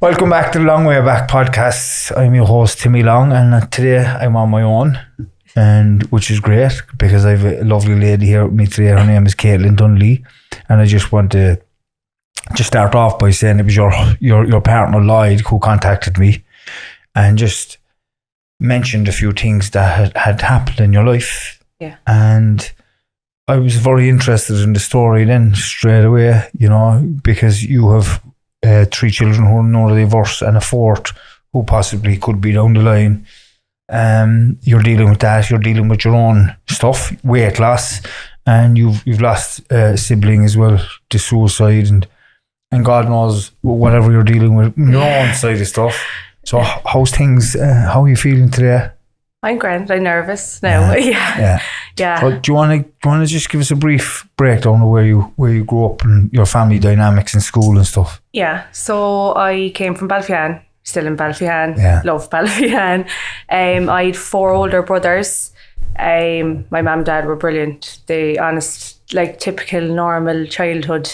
Welcome back to the Long Way Back podcast. I'm your host Timmy Long, and today I'm on my own, and which is great because I have a lovely lady here with me today. Her name is Caitlyn Dunlea, and I just want to start off by saying it was your partner Lloyd who contacted me and just mentioned a few things that had happened in your life. Yeah. And I was very interested in the story then straight away, you know, because you have 3 children who are neurodiverse and a 4th who possibly could be down the line. You're dealing with that. You're dealing with your own stuff, weight loss, and you've lost a sibling as well to suicide, and God knows whatever you're dealing with your own side of stuff. So how's things? How are you feeling today? I'm grand. I'm nervous now. Yeah. So do you want to just give us a brief breakdown of where you grew up and your family dynamics in school and stuff? Yeah. So I came from Balfian, still in Balfian. Yeah. Love Balfian. I had 4 older brothers. My mum and dad were brilliant. They honest, like typical normal childhood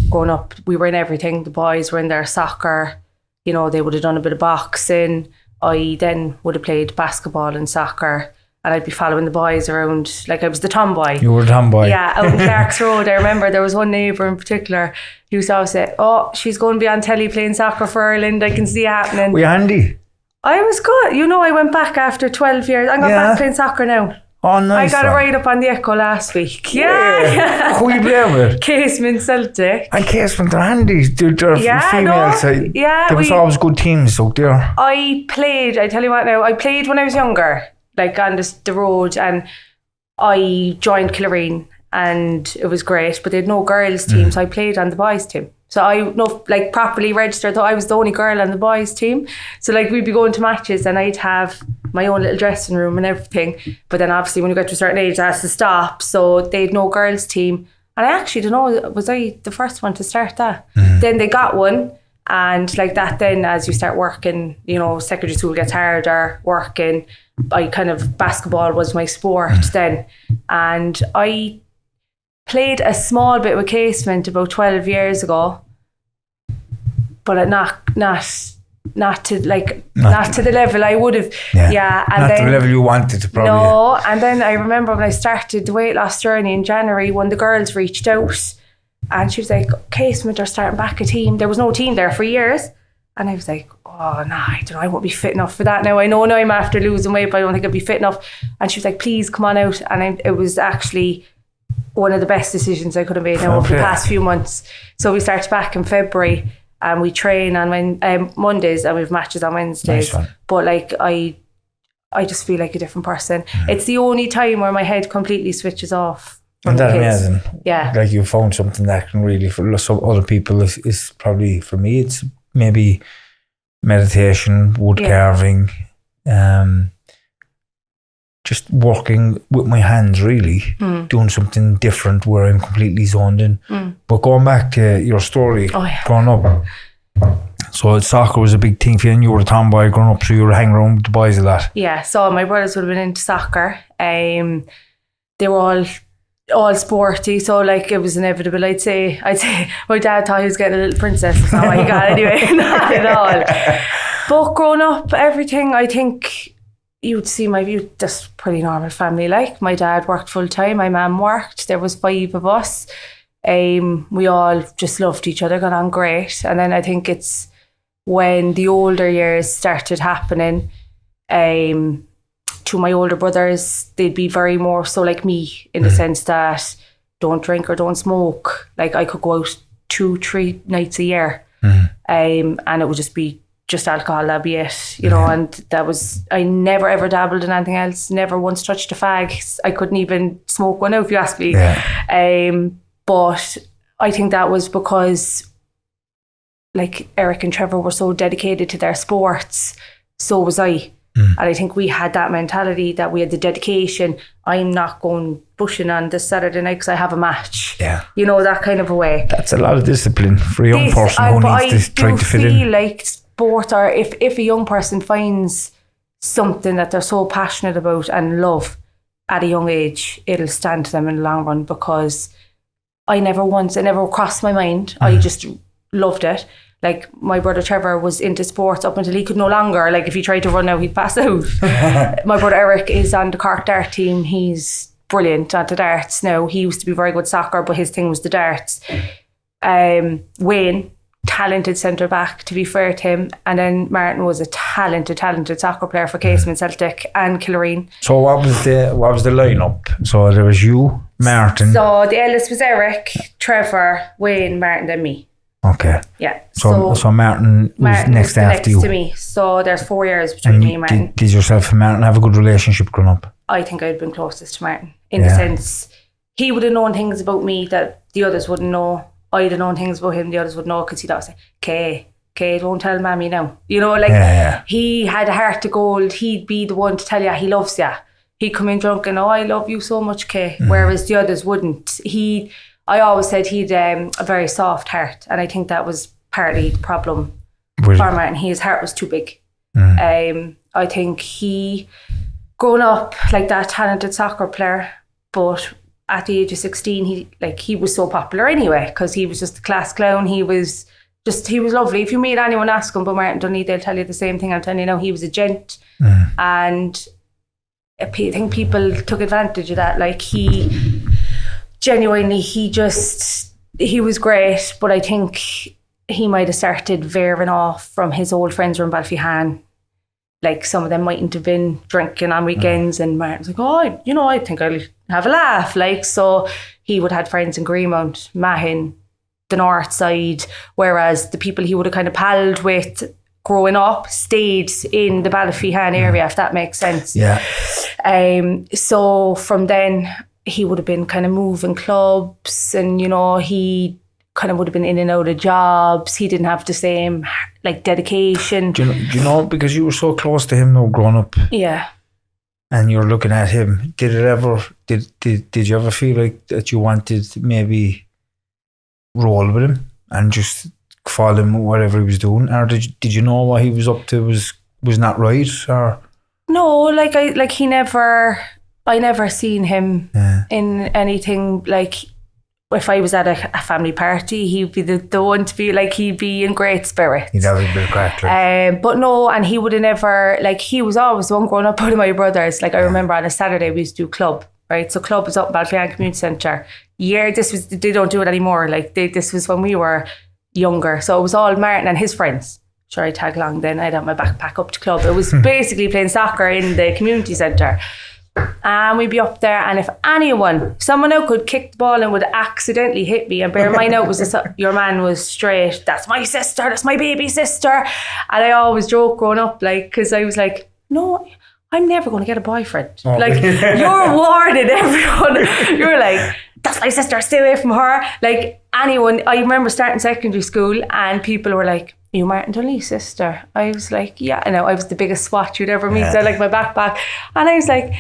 growing up. We were in everything. The boys were in their soccer. You know, they would have done a bit of boxing. I then would have played basketball and soccer, and I'd be following the boys around, like I was the tomboy. You were the tomboy. Yeah, out in Clark's Road. I remember there was one neighbour in particular who used to always say, "Oh, she's going to be on telly playing soccer for Ireland. I can see it happening." Were you handy? I was good. You know, I went back after 12 years. I'm going back playing soccer now. Oh, nice. I got it right up on the Echo last week. Yeah. Who are you playing with? Casement Celtic. And Casement, they're handy. They're female side. Yeah. There was always good teams out there. I tell you what now, I played when I was younger, like on the road, and I joined Killarine and it was great, but they had no girls team, so I played on the boys team. So I like properly registered, though I was the only girl on the boys team. So like we'd be going to matches and I'd have my own little dressing room and everything. But then obviously when you get to a certain age, that has to stop. So they had no girls team. And I actually don't know, was I the first one to start that? Then they got one. And like that then as you start working, you know, secondary school gets harder, working. Basketball was my sport then. And I played a small bit with Casement about 12 years ago, but not to the level I would have. Yeah, and not then, the level you wanted to probably. No, and then I remember when I started the weight loss journey in January, when the girls reached out, and she was like, "Casement are starting back a team." There was no team there for years, and I was like, "Oh no, I don't know. I won't be fit enough for that now. I know now I'm after losing weight, but I don't think I'd be fit enough." And she was like, "Please come on out," and it was actually one of the best decisions I could have made over the past few months. So we started back in February and we train on Mondays and we have matches on Wednesdays. Nice. But like I just feel like a different person. It's the only time where my head completely switches off. Isn't that amazing? Yeah. Like you found something that can really, for some other people, is probably, for me, it's maybe meditation, wood carving, just working with my hands, really, doing something different where I'm completely zoned in. But going back to your story, growing up, so soccer was a big thing for you, and you were a tomboy growing up, so you were hanging around with the boys a lot. Yeah, so my brothers would have been into soccer. They were all sporty, so like it was inevitable. I'd say my dad thought he was getting a little princess. That's not what he got anyway. Not at all. But growing up, everything, I think you'd see just pretty normal family. Like my dad worked full time, my mum worked. There was 5 of us. We all just loved each other, got on great. And then I think it's when the older years started happening, to my older brothers, they'd be very more so like me in the sense that don't drink or don't smoke. Like I could go out 2-3 nights a year, and it would just be just alcohol, that'd be it, you know. And that was, I never ever dabbled in anything else, never once touched a fag. I couldn't even smoke one out if you ask me. But I think that was because like Eric and Trevor were so dedicated to their sports, so was I. And I think we had that mentality that we had the dedication. I'm not going bushing on this Saturday night because I have a match. Yeah. You know, that kind of a way. That's a lot of discipline for a young person who needs to try to fit in. I feel like sport, or if a young person finds something that they're so passionate about and love at a young age, it'll stand to them in the long run, because it never crossed my mind. I just loved it. Like my brother Trevor was into sports up until he could no longer. Like if he tried to run now, he'd pass out. My brother Eric is on the Cork dart team. He's brilliant at the darts now. He used to be very good soccer, but his thing was the darts. Wayne, talented centre back, to be fair to him, and then Martin was a talented soccer player for Casement, Celtic and Killareen. So what was the lineup? So there was you, Martin. So the eldest was Eric, Trevor, Wayne, Martin, then me. Okay. Yeah. So Martin was next after you. To me. So there's 4 years between me and Martin. Did yourself and Martin have a good relationship growing up? I think I'd been closest to Martin in the sense he would have known things about me that the others wouldn't know. I'd have known things about him the others would know, because he'd always say, Kay, don't tell Mammy now. You know, like he had a heart of gold. He'd be the one to tell you he loves you. He'd come in drunk and, I love you so much, Kay. Whereas the others wouldn't. I always said he'd a very soft heart, and I think that was partly the problem for Martin. His heart was too big. I think he, growing up like that talented soccer player, but at the age of 16, he was so popular anyway, because he was just a class clown. He was lovely. If you meet anyone, ask him about Martin Dunlea, they'll tell you the same thing I'm telling you now. He was a gent, and I think people took advantage of that. Like he genuinely, he was great, but I think he might have started veering off from his old friends from Balfihan. Like some of them mightn't have been drinking on weekends, and Martin was like, I think I'll have a laugh. Like, so he would have had friends in Greenmount, Mahon, the north side, whereas the people he would have kind of palled with growing up stayed in the Balfihan area, if that makes sense. Yeah. So from then he would have been kind of moving clubs, and he kind of would have been in and out of jobs. He didn't have the same like dedication. Do you know, because you were so close to him now growing up? Yeah. And you're looking at him, did you ever feel like that you wanted to maybe roll with him and just follow him whatever he was doing? Or did you know what he was up to was not right? Or no, I never seen him in anything. Like if I was at a family party, he'd be the one to be like, he'd be in great spirits. He'd have a bit of crack. But no, and he would have never, like, he was always the one growing up out of my brothers. Like I remember on a Saturday we used to do club, right? So club was up in Balfihan Community Centre. They don't do it anymore. Like this was when we were younger. So it was all Martin and his friends. Sure, I'd tag along then. I'd have my backpack up to club. It was basically playing soccer in the community centre. And we'd be up there, and if someone out could kick the ball and would accidentally hit me, and bear in mind out your man was straight, that's my sister, that's my baby sister. And I always joke growing up, like, because I was like, no, I'm never going to get a boyfriend. Like, you're warning everyone. You're like, that's my sister, stay away from her. Like anyone, I remember starting secondary school and people were like, you Martin Dunlea's sister? I was like, yeah. I know, I was the biggest swat you'd ever meet. So I like my backpack. And I was like,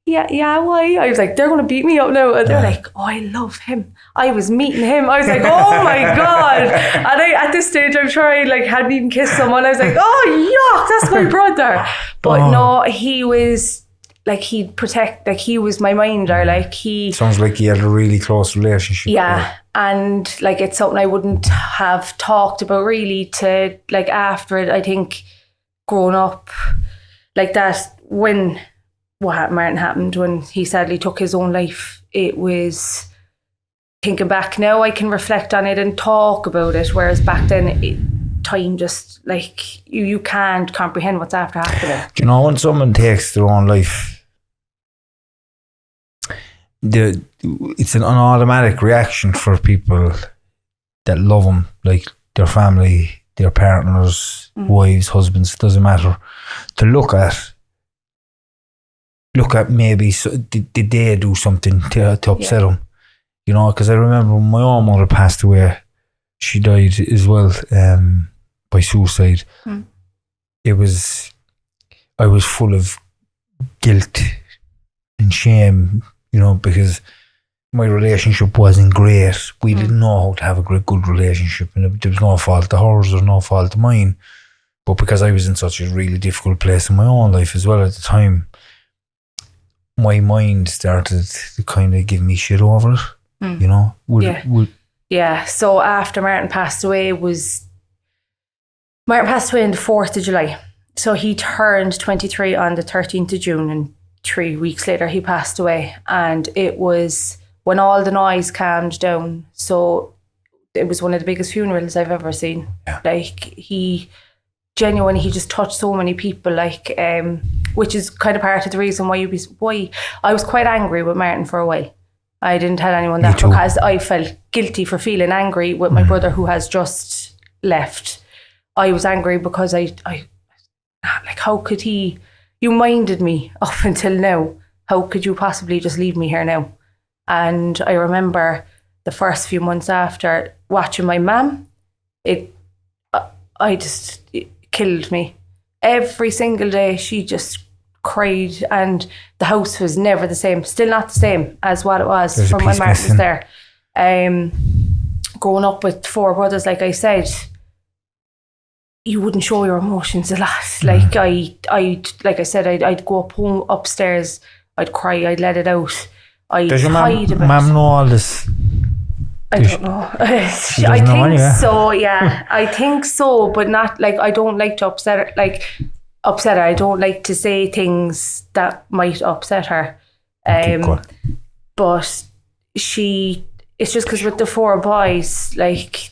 yeah, why? I was like, they're going to beat me up now. And they're like, oh, I love him. I was meeting him. I was like, oh my God. And at this stage, I'm sure I hadn't even kissed someone. I was like, oh, yuck, that's my brother. But no, he was like, he'd protect, like he was my minder. Like sounds like he had a really close relationship. Yeah. And like, it's something I wouldn't have talked about really to like after it. I think growing up like that, when Martin happened, when he sadly took his own life, it was, thinking back now, I can reflect on it and talk about it. Whereas back then, time just like, you can't comprehend what's after happening. Do you know when someone takes their own life, it's an automatic reaction for people that love them, like their family, their partners, wives, husbands, doesn't matter, to look at maybe did they do something to upset them, because I remember when my own mother passed away, she died as well by suicide. I was full of guilt and shame, because my relationship wasn't great. We didn't know how to have a good relationship, and there was no fault of hers, there was no fault of mine. But because I was in such a really difficult place in my own life as well at the time, my mind started to kind of give me shit over it, Yeah. So after Martin passed away, Martin passed away on the 4th of July. So he turned 23 on the 13th of June, and 3 weeks later he passed away. And it was when all the noise calmed down. So it was one of the biggest funerals I've ever seen. Yeah. Like, he just touched so many people, like, which is kind of part of the reason why I was quite angry with Martin for a while. I didn't tell anyone that because I felt guilty for feeling angry with my brother who has just left. I was angry because I like, how could he? You minded me up until now. How could you possibly just leave me here now? And I remember the first few months after watching my mum, it killed me. Every single day she just cried, and the house was never the same. Still not the same as what it was from when Martin was there. Growing up with 4 brothers, like I said, you wouldn't show your emotions a lot. Like, like I said, I'd go up home upstairs, I'd cry, I'd let it out. Does your mum know all this? I don't know. I think so, yeah. I think so, but not, like, I don't like to upset her. I don't like to say things that might upset her. But it's just because with the 4 boys, like,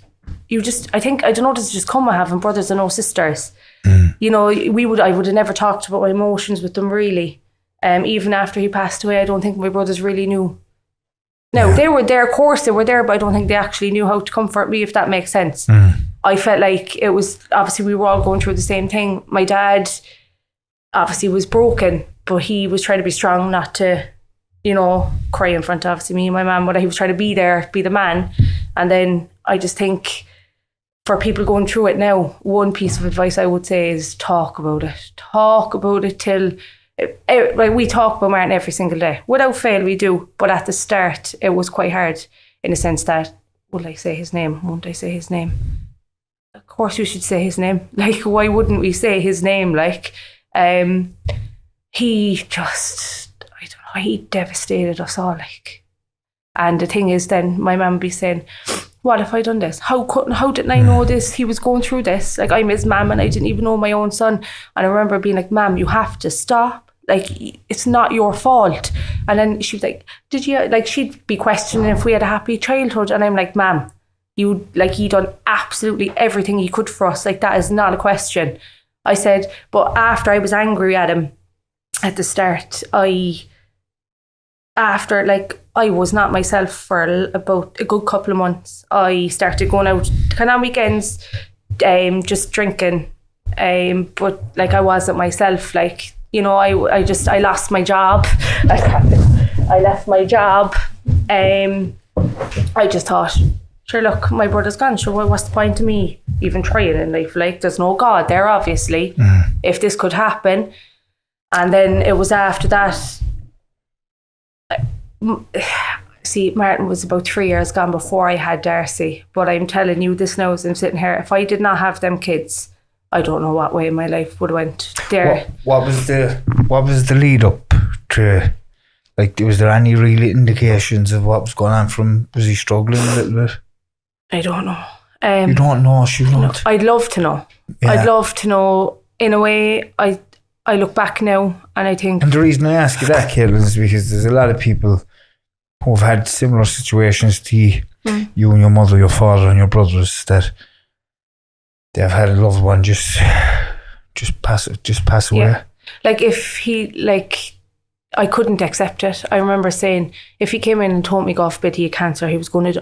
I don't know, does it just come with having brothers and no sisters? You know, I would have never talked about my emotions with them, really. Even after he passed away, I don't think my brothers really knew. No, they were there, of course they were there, but I don't think they actually knew how to comfort me, if that makes sense. I felt like it was, obviously we were all going through the same thing. My dad obviously was broken, but he was trying to be strong, not to, you know, cry in front of obviously me and my mum, but he was trying to be there, be the man. And then I just think for people going through it now, one piece of advice I would say is talk about it. Talk about it till... Like, we talk about Martin every single day. Without fail, we do. But at the start, it was quite hard in the sense that, will I say his name? Won't I say his name? Of course you should say his name. Like, why wouldn't we say his name? Like, he just, I don't know, he devastated us all. Like, and the thing is, then my mum would be saying, what if I done this? How didn't I know this? He was going through this. Like, I'm his mum and I didn't even know my own son. And I remember being like, Mum, you have to stop. Like, it's not your fault. And then she was like, did you, like, she'd be questioning if we had a happy childhood. And I'm like, Ma'am, he done absolutely everything he could for us. Like, that is not a question. I said, but after I was angry at him at the start, I was not myself for about a good couple of months. I started going out kind of on weekends, just drinking. But like, I wasn't myself. Like, you know, I lost my job. I left my job. I just thought, sure, look, my brother's gone. Sure, what's the point of me even trying in life? Like, there's no God there, obviously, if this could happen. And then it was after that. See, Martin was about 3 years gone before I had Darcy. But I'm telling you this now as I'm sitting here, if I did not have them kids, I don't know what way my life would have went there. What was the lead up to, like, was there any real indications of what was going on was he struggling a little bit? I don't know. You don't know, Siobhan? I'd love to know. Yeah. I'd love to know. In a way, I look back now and I think... And the reason I ask you that, Caitlyn, is because there's a lot of people who've had similar situations to you, you and your mother, your father and your brothers, that they've had a loved one just pass away. Yeah. Like, if he, like, I couldn't accept it. I remember saying, if he came in and told me, God forbid, he had cancer,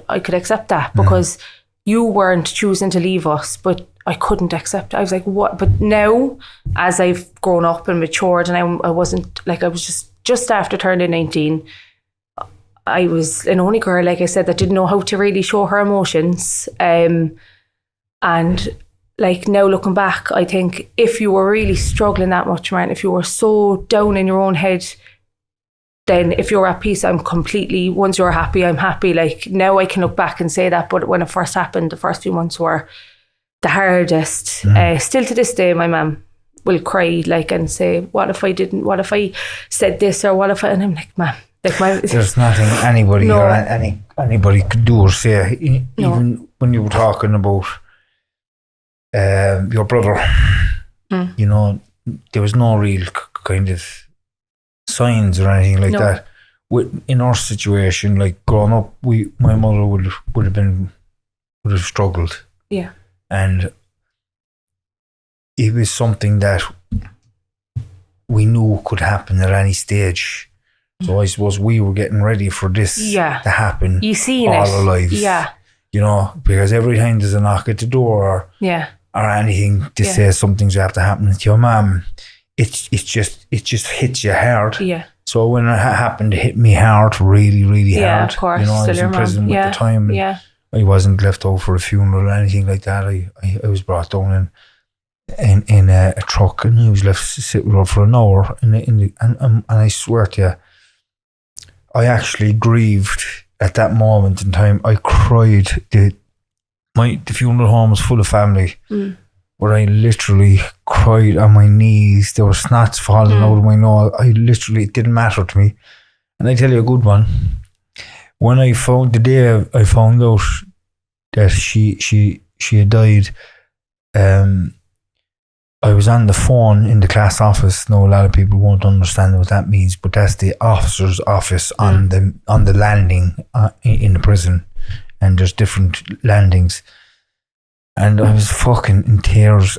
I could accept that because you weren't choosing to leave us, but I couldn't accept it. I was like, what? But now, as I've grown up and matured, and I wasn't, like, I was just after turning 19, I was an only girl, like I said, that didn't know how to really show her emotions. And like, now looking back, I think if you were really struggling that much, Martin, if you were so down in your own head, then if you're at peace, once you're happy, I'm happy. Like, now I can look back and say that, but when it first happened, the first few months were the hardest. Still to this day, my mum will cry, like, and say, what if I said this, or what if I, and I'm like, Mum, like, there's nothing anybody or anybody could do or say, even when you were talking about your brother, you know, there was no real kind of signs or anything like that. In our situation, like growing up, my mother would have struggled. Yeah. And it was something that we knew could happen at any stage. So I suppose we were getting ready for this to happen. You seen all it. our lives. Yeah. You know, because every time there's a knock at the door or anything to say something's have to happen to your mum, it just hits you hard. Yeah. So when it happened, it hit me hard, really, really hard. Yeah, of course. You know, I was in prison at the time. And I wasn't left out for a funeral or anything like that. I was brought down in a truck, and I was left to sit with her for an hour. And I swear to you, I actually grieved at that moment in time. I cried. The funeral home was full of family, where I literally cried on my knees. There were snots falling out of my nose. It didn't matter to me. And I tell you a good one. When the day I found out that she had died, I was on the phone in the class office. Now a lot of people won't understand what that means, but that's the officer's office on the landing in the prison, and there's different landings. And I was fucking in tears.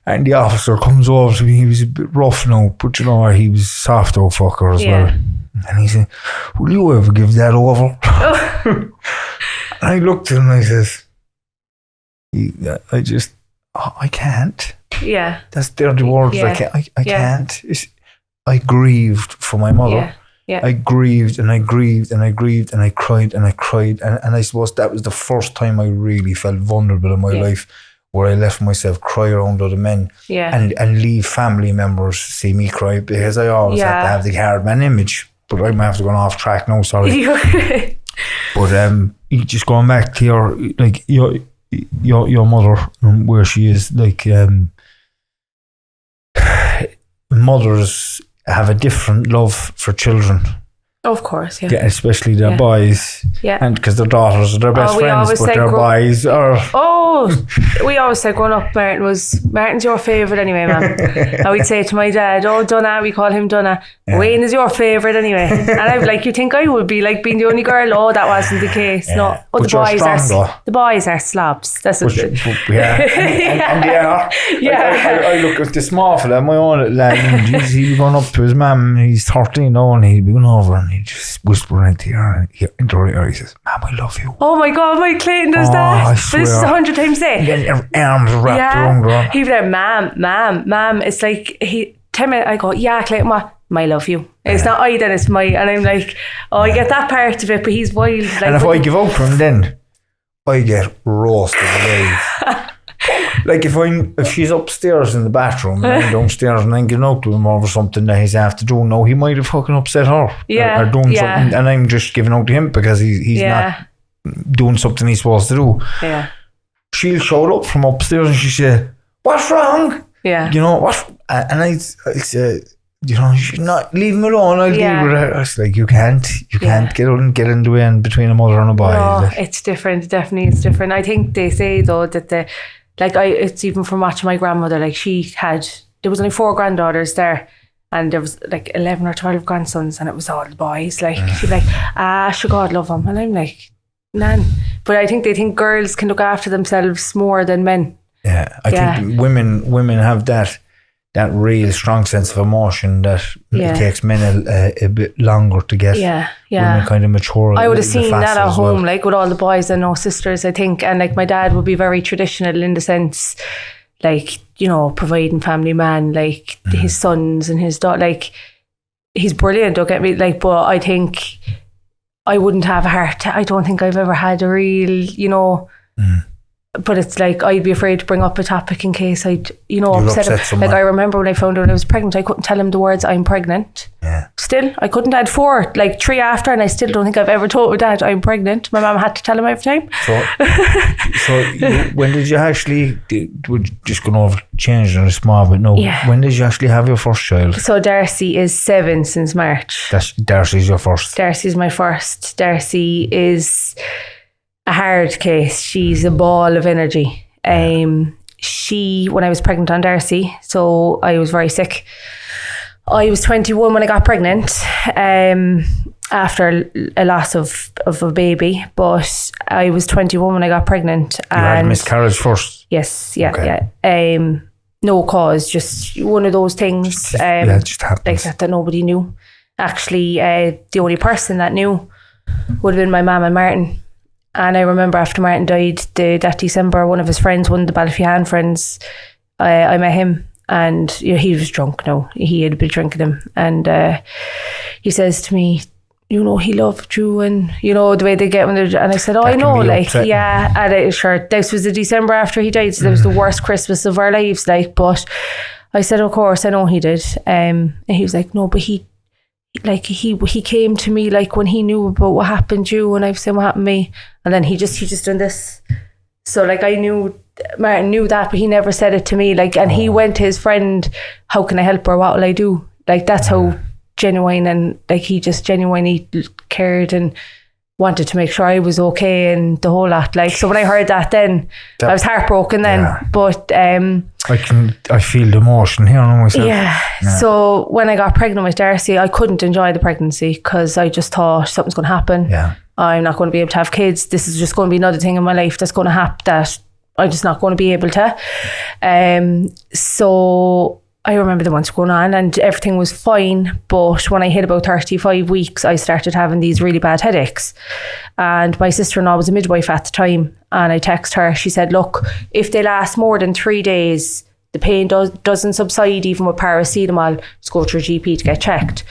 And the officer comes over to me. He was a bit rough now, but you know, he was soft old fucker as well. And he said, "Will you ever give that over?" And I looked at him and I says, I can't. Yeah. They're the words. Yeah. I can't. I grieved for my mother. Yeah. Yeah. I grieved and I grieved and I grieved and I cried and I cried. And I suppose that was the first time I really felt vulnerable in my life, where I left myself cry around other men and leave family members see me cry, because I always had to have the hard man image. But I'm after going off track now, sorry. But just going back to your mother and where she is, like mothers have a different love for children. Of course, yeah. Especially their boys. Yeah. And because their daughters are their best friends, but their boys are... we always said growing up, Martin's your favourite anyway, man. I would say to my dad, Donna, we call him Donna. Yeah. Wayne is your favourite anyway. And I'm like, you think I would be like being the only girl? Oh, that wasn't the case. No. Oh, the boys are slobs. That's what it is. And they are. Yeah. I look at the small fella, my own little lad, and he'd be going up to his mum, he's 13 now, and he'd be going over and he'd just whisper into her ear, he says, "Mum, I love you." Oh my God, my Clayton does that. I swear. This is 100 times a day. And your arms wrapped around her. He'd be like, ma'am. It's like, 10 minutes, I go, yeah, Clayton, what? My love you. It's not I, then it's my, and I'm like, I get that part of it, but he's wild. Like, and if I give up for him, then I get roasted alive. Like if she's upstairs in the bathroom and I'm downstairs and I'm getting out to him over something that he's after doing, now he might have fucking upset her. Yeah. Or doing something, and I'm just giving out to him because he's not doing something he's supposed to do. Yeah. She'll show up from upstairs and she say, "What's wrong?" Yeah. You know, and I say, you know, she's not, leave him alone, I'll deal with her. It's like, you can't get in the way in between a mother and a boy. No, it's different. Definitely it's different. I think they say though that it's even from watching my grandmother, like there was only 4 granddaughters there, and there was like 11 or 12 grandsons, and it was all the boys. Like she'd be like, sure, God love them. And I'm like, nan. But I think they think girls can look after themselves more than men. Yeah, I think women have that real strong sense of emotion that it takes men a bit longer to get. Women kind of mature. I would have seen that at home, like with all the boys and no sisters, I think. And like my dad would be very traditional in the sense, like, you know, providing family man, like his sons and his daughter, like he's brilliant, don't get me, like, but I think I wouldn't have a heart. I don't think I've ever had a real, you know, but it's like I'd be afraid to bring up a topic in case I'd, you know, upset him. Like I remember when I found out I was pregnant, I couldn't tell him the words "I'm pregnant." Yeah. Still, I couldn't. I had 4, like 3 after, and I still don't think I've ever told my dad I'm pregnant. My mum had to tell him every time. When did you actually? We're just going over changing a small bit. No. Yeah. When did you actually have your first child? So Darcy is 7 since March. Darcy's your first. Darcy's my first. Darcy is a hard case. She's a ball of energy. when I was pregnant on Darcy, so I was very sick. I was 21 when I got pregnant, after a loss of a baby, but I was 21 when I got pregnant. You had a miscarriage first? Yes, yeah. No cause, just one of those things. It just happens. Like that nobody knew. Actually, the only person that knew would have been my mum and Martin. And I remember after Martin died that December, one of his friends, one of the Ballyfian friends, I met him. And he was drunk now. He had been drinking him. And he says to me, he loved you, and the way they get when they're, and I said, I know, like, upsetting. Yeah, and sure, this was the December after he died, so that was the worst Christmas of our lives, like, but I said, of course, I know he did, and he was like, no, but he came to me, like, when he knew about what happened to you, and I was saying what happened to me, and then he just done this, so, like, I knew, Martin knew that, but he never said it to me, like, and he went to his friend, how can I help her, what will I do, like, that's how genuine, and like he just genuinely cared and wanted to make sure I was okay and the whole lot, like, so when I heard that then I was heartbroken then, but I feel the emotion here on myself. Yeah. So when I got pregnant with Darcy, I couldn't enjoy the pregnancy because I just thought something's going to happen. I'm not going to be able to have kids. This is just going to be another thing in my life that's going to happen that I'm just not going to be able to. So I remember the months going on and everything was fine, but when I hit about 35 weeks, I started having these really bad headaches. And my sister-in-law was a midwife at the time, and I texted her. She said, look, if they last more than 3 days, the pain doesn't subside even with paracetamol, just go to your GP to get checked.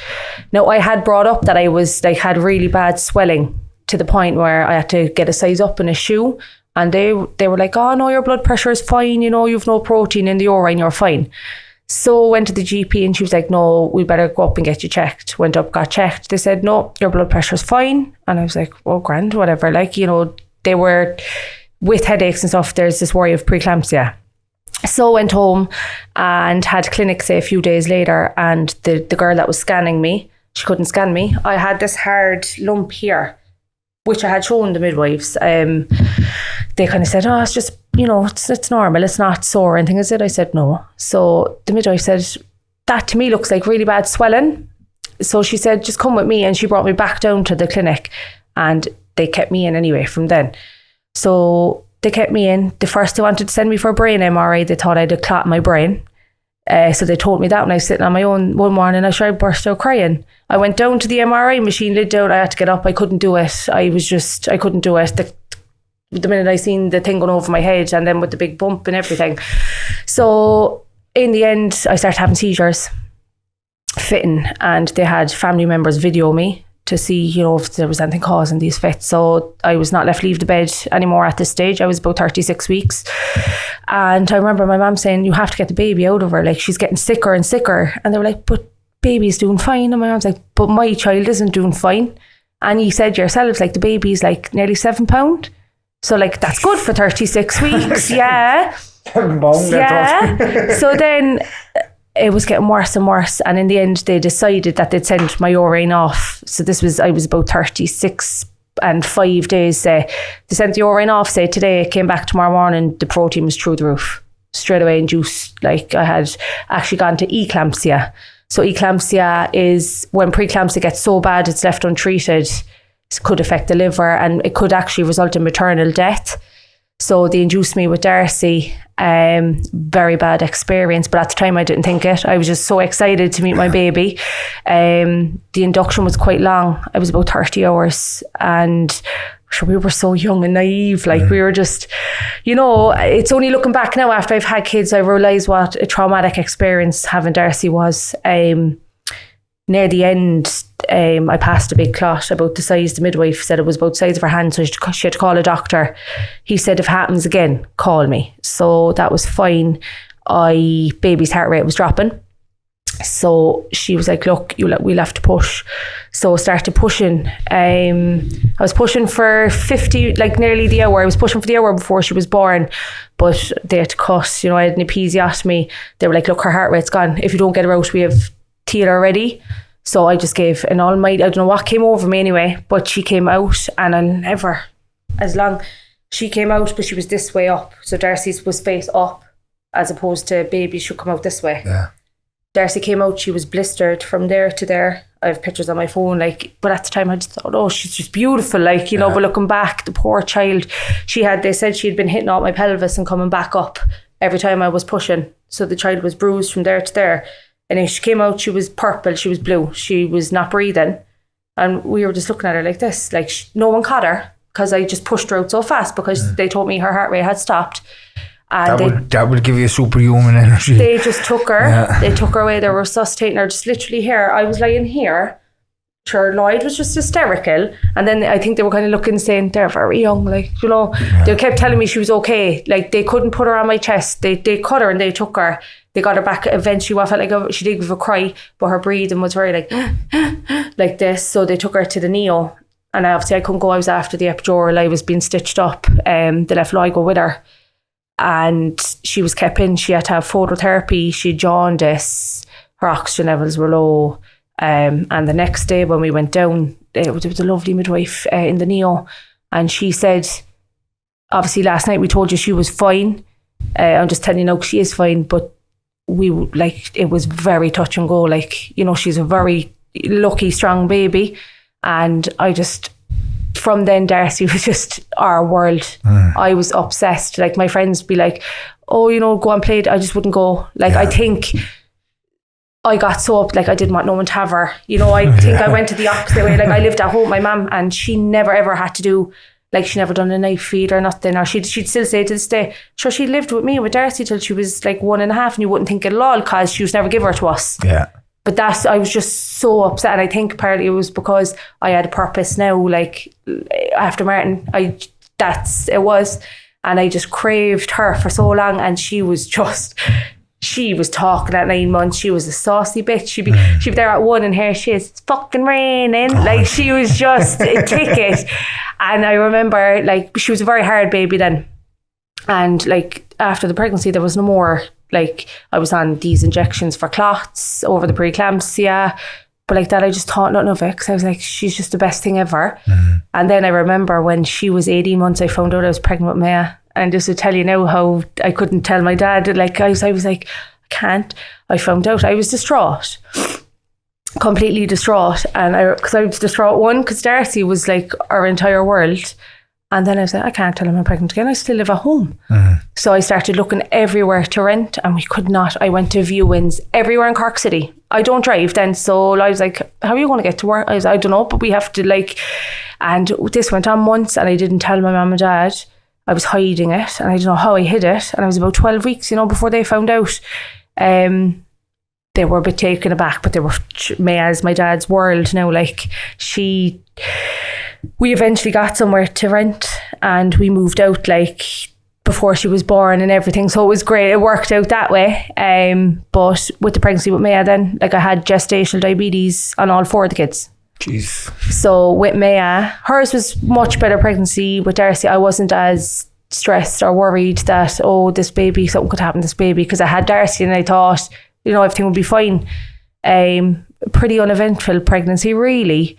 Now, I had brought up that I was had really bad swelling to the point where I had to get a size up in a shoe. And they were like, oh no, your blood pressure is fine, you've no protein in the urine, you're fine. So went to the GP and she was like, no, we better go up and get you checked. Went up, got checked. They said, no, your blood pressure's fine. And I was like, oh, grand, whatever. Like, they were, with headaches and stuff, there's this worry of preeclampsia. So went home and had clinic, say, a few days later. And the girl that was scanning me, she couldn't scan me. I had this hard lump here, which I had shown the midwives. They kind of said, oh, it's just, it's normal, it's not sore or anything, is it? I said, no. So the midwife said, that to me looks like really bad swelling. So she said, just come with me. And she brought me back down to the clinic and they kept me in anyway from then. So they kept me in. The first they wanted to send me for a brain MRI, they thought I had a clot in my brain. So they told me that when I was sitting on my own one morning, I burst out crying. I went down to the MRI machine, lid down, I had to get up, I couldn't do it. I couldn't do it. The minute I seen the thing going over my head and then with the big bump and everything. So in the end, I started having seizures, fitting, and they had family members video me to see, if there was anything causing these fits. So I was not left leave the bed anymore at this stage. I was about 36 weeks. And I remember my mum saying, you have to get the baby out of her. Like, she's getting sicker and sicker. And they were like, but baby's doing fine. And my mum's like, but my child isn't doing fine. And you said yourself, like, the baby's like nearly 7 pounds. So like, that's good for 36 weeks. Yeah. Yeah. So then it was getting worse and worse. And in the end, they decided that they'd send my urine off. So I was about 36 and 5 days. They sent the urine off, say today, came back tomorrow morning, the protein was through the roof. Straight away induced, like I had actually gone to eclampsia. So eclampsia is when preeclampsia gets so bad, it's left untreated. It could affect the liver and it could actually result in maternal death. So they induced me with Darcy. Very bad experience, but at the time I didn't think it. I was just so excited to meet my baby. The induction was quite long. It was about 30 hours and sure, we were so young and naive. Like we were just, it's only looking back now after I've had kids, I realised what a traumatic experience having Darcy was. Near the end, I passed a big clot about the size. The midwife said it was about the size of her hand, so she had to call a doctor. He said, if it happens again, call me. So that was fine. Baby's heart rate was dropping. So she was like, look, we'll have to push. So I started pushing. I was pushing for 50, like nearly the hour. I was pushing for the hour before she was born, but they had to cut. I had an episiotomy. They were like, look, her heart rate's gone. If you don't get her out, we have theatre ready. So I just gave an almighty, I don't know what came over me anyway, but she came out and she came out, but she was this way up. So Darcy's was face up as opposed to babies should come out this way. Yeah. Darcy came out, she was blistered from there to there. I have pictures on my phone, like, but at the time I just thought, oh, she's just beautiful, like, you know, but looking back, the poor child, they said she had been hitting out my pelvis and coming back up every time I was pushing. So the child was bruised from there to there. And then she came out, she was purple, she was blue, she was not breathing. And we were just looking at her like this, like no one caught her because I just pushed her out so fast because they told me her heart rate had stopped. And that would give you superhuman energy. They just took her. They took her away. They were resuscitating her just literally here. I was lying here. Sure, Lloyd was just hysterical. And then I think they were kind of looking, saying, they're very young, like, you know. They kept telling me she was okay. Like, they couldn't put her on my chest. They cut her and they took her. They got her back eventually. I felt like she did give a cry, but her breathing was very like this. So they took her to the neo. And obviously I couldn't go. I was after the epidural. I was being stitched up. They left Lloyd go with her. And she was kept in. She had to have phototherapy. She had jaundice. Her oxygen levels were low. And the next day when we went down, it was a lovely midwife in the neo. And she said, obviously last night we told you she was fine. I'm just telling you now, she is fine. But it was very touch and go. Like, you know, she's a very lucky, strong baby. And from then, Darcy was just our world. I was obsessed. Like, my friends be like, oh, you know, go and play it. I just wouldn't go. Like, I think I got so up, like, I didn't want no one to have her. You know, I think I went to the opposite way. Like, I lived at home with my mum, and she never ever had to do, like, she never done a knife feed or nothing. Or she'd still say to this day, sure, she lived with me, with Darcy, till she was like 1.5, and you wouldn't think it at all because she was never give her to us. Yeah. But I was just so upset. And I think partly it was because I had a purpose now, like, after Martin, it was. And I just craved her for so long. And she was talking at 9 months. She was a saucy bitch. She'd be there at 1 and here she is, it's fucking raining. Like, she was just a ticket. And I remember, like, she was a very hard baby then. And, like, after the pregnancy, there was no more. Like, I was on these injections for clots over the preeclampsia, but like that, I just thought nothing of it because I was like, she's just the best thing ever. And then I remember when she was 18 months, I found out I was pregnant with Maya. And just to tell you now how I couldn't tell my dad, like, I was like, I can't. I found out. I was distraught, completely distraught. And because I was distraught, one, because Darcy was like our entire world. And then I was like, I can't tell him I'm pregnant again. I still live at home. So I started looking everywhere to rent and we could not. I went to viewings everywhere in Cork City. I don't drive then. So I was like, how are you going to get to work? I don't know, but we have to and this went on months and I didn't tell my mum and dad. I was hiding it and I don't know how I hid it. And I was about 12 weeks, you know, before they found out. They were a bit taken aback, but they were, Maya's my dad's world now. Like, we eventually got somewhere to rent and we moved out like before she was born and everything. So it was great. It worked out that way. But with the pregnancy with Maya then, like, I had gestational diabetes on all 4 of the kids. Jeez. So with Maya, hers was much better pregnancy. With Darcy, I wasn't as stressed or worried that, something could happen to this baby, because I had Darcy and I thought, you know, everything would be fine. Pretty uneventful pregnancy, really.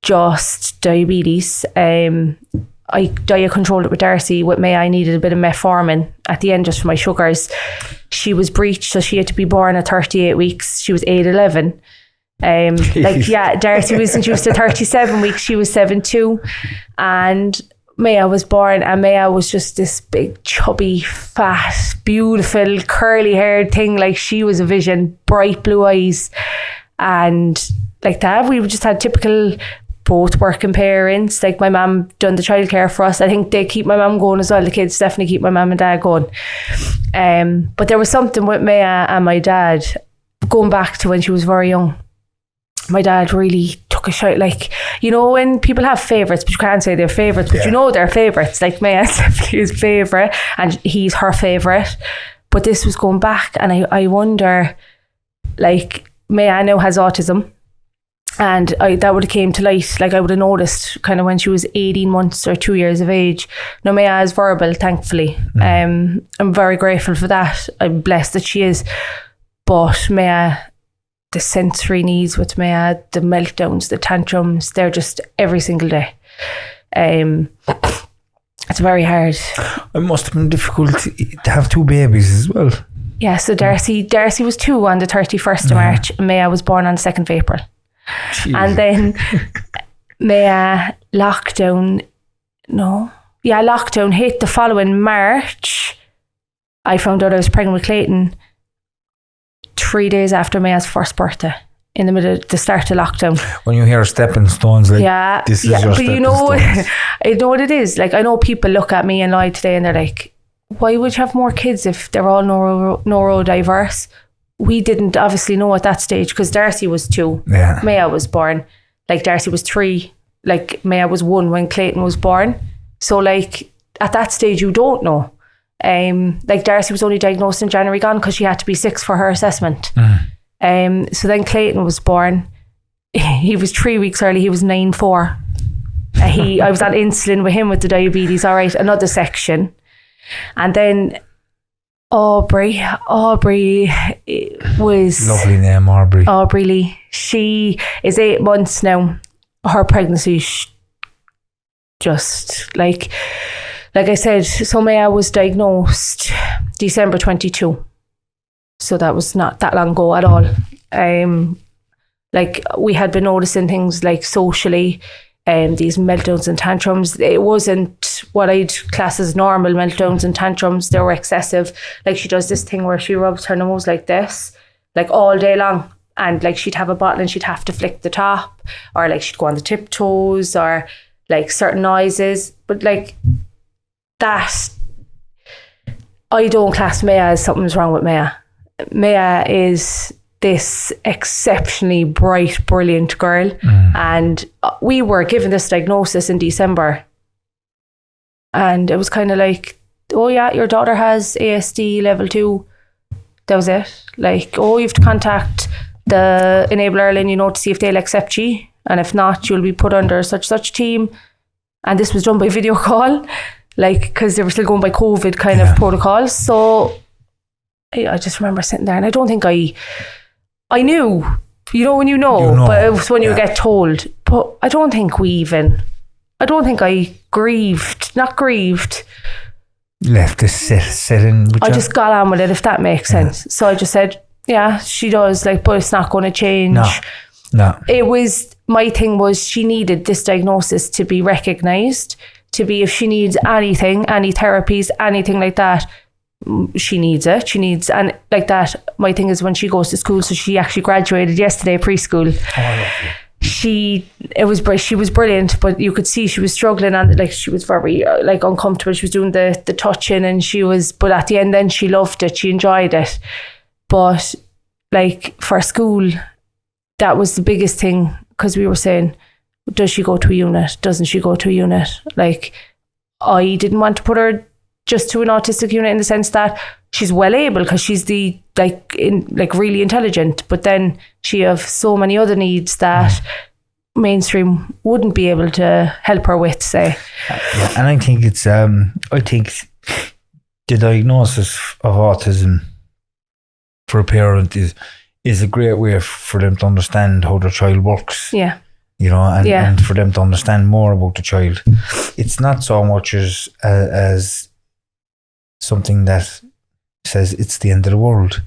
Just diabetes. I diet controlled it with Darcy. With May, I needed a bit of metformin at the end just for my sugars. She was breached, so she had to be born at 38 weeks. She was 8'11". Darcy was induced at 37 weeks. She was 7'2", and Maya was born, and Maya was just this big, chubby, fat, beautiful, curly-haired thing. Like, she was a vision, bright blue eyes, and like that. We just had typical both working parents. Like, my mum done the childcare for us. I think they keep my mum going as well. The kids definitely keep my mum and dad going. But there was something with Maya and my dad going back to when she was very young. My dad really took a shot. Like, you know, when people have favourites, but you can't say they're favourites, but you know they're favourites. Like, Maya's definitely his favourite, and he's her favourite. But this was going back, and I wonder, like, Maya now has autism. And that would have came to light, like, I would have noticed kind of when she was 18 months or 2 years of age. Now, Maya is verbal, thankfully. I'm very grateful for that. I'm blessed that she is. But Maya, the sensory needs with Maya, the meltdowns, the tantrums, they're just every single day. It's very hard. It must have been difficult to have 2 babies as well. Yeah, so Darcy was 2 on the 31st of March, and Maya was born on the 2nd of April. Jeez. And then Maya lockdown hit the following March. I found out I was pregnant with Clayton 3 days after Maya's first birthday, in the middle of the start of lockdown. When you hear stepping stones, like, this is your but stepping you know, stones. I know what it is. Like, I know people look at me and I today and they're like, why would you have more kids if they're all neurodiverse? We didn't obviously know at that stage, because Darcy was 2. Yeah. Maya was born. Like, Darcy was 3. Like, Maya was 1 when Clayton was born. So, like, at that stage, you don't know. Like, Darcy was only diagnosed in January gone because she had to be 6 for her assessment. So then Clayton was born. He was 3 weeks early. He was 9'4". I was on insulin with him with the diabetes. All right, another section. And then Aubrey was... Lovely name, Aubrey. Aubrey Lee. She is 8 months now. Her pregnancy just like I said, so Maya was diagnosed December 22. So that was not that long ago at all. Like, we had been noticing things like socially, these meltdowns and tantrums. It wasn't what I'd class as normal meltdowns and tantrums. They were excessive. Like, she does this thing where she rubs her nose like this, like all day long. And like, she'd have a bottle and she'd have to flick the top, or like she'd go on the tiptoes, or like certain noises. But like that, I don't class Maya as something's wrong with Maya. Maya is this exceptionally bright, brilliant girl. And we were given this diagnosis in December. And it was kind of like, oh yeah, your daughter has ASD level 2. That was it. Like, oh, you have to contact the Enable Ireland, to see if they'll accept you. And if not, you'll be put under such team. And this was done by video call, like, because they were still going by COVID kind of protocols. So I just remember sitting there, and I don't think I knew, when you know, but it was when you get told. But I don't think I not grieved. Left to sit in. I just got on with it, if that makes sense. So I just said, yeah, she does, like, but it's not going to change. No. It was, my thing was, she needed this diagnosis to be recognised, to be, if she needs anything, any therapies, anything like that, she needs it. She needs, and like that, my thing is when she goes to school, so she actually graduated yesterday, preschool. She was brilliant, but you could see she was struggling, and like, she was very like uncomfortable. She was doing the touching, and but at the end then she loved it, she enjoyed it. But like, for school, that was the biggest thing, because we were saying, does she go to a unit? Doesn't she go to a unit? Like, I didn't want to put her just to an autistic unit, in the sense that she's well able, because she's really intelligent, but then she have so many other needs that mainstream wouldn't be able to help her with, say. Yeah, and I think it's I think the diagnosis of autism for a parent is a great way for them to understand how their child works. Yeah. And for them to understand more about the child. It's not so much as something that says it's the end of the world.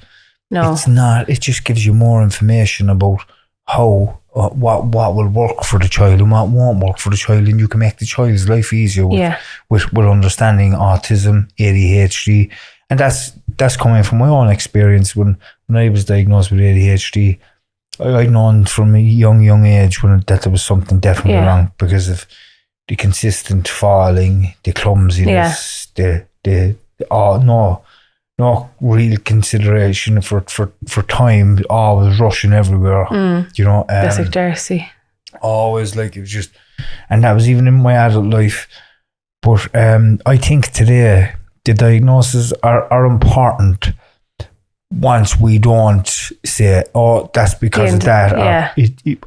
No. It's not. It just gives you more information about how, what will work for the child and what won't work for the child, and you can make the child's life easier with understanding autism, ADHD. And that's coming from my own experience. When I was diagnosed with ADHD, I'd known from a young age that there was something definitely wrong, because of the consistent falling, the clumsiness, no real consideration for time, always rushing everywhere. That's like Darcy. Always, like, it was just, and that was even in my adult life. But I think today the diagnoses are important. Once we don't say, oh, that's because of that.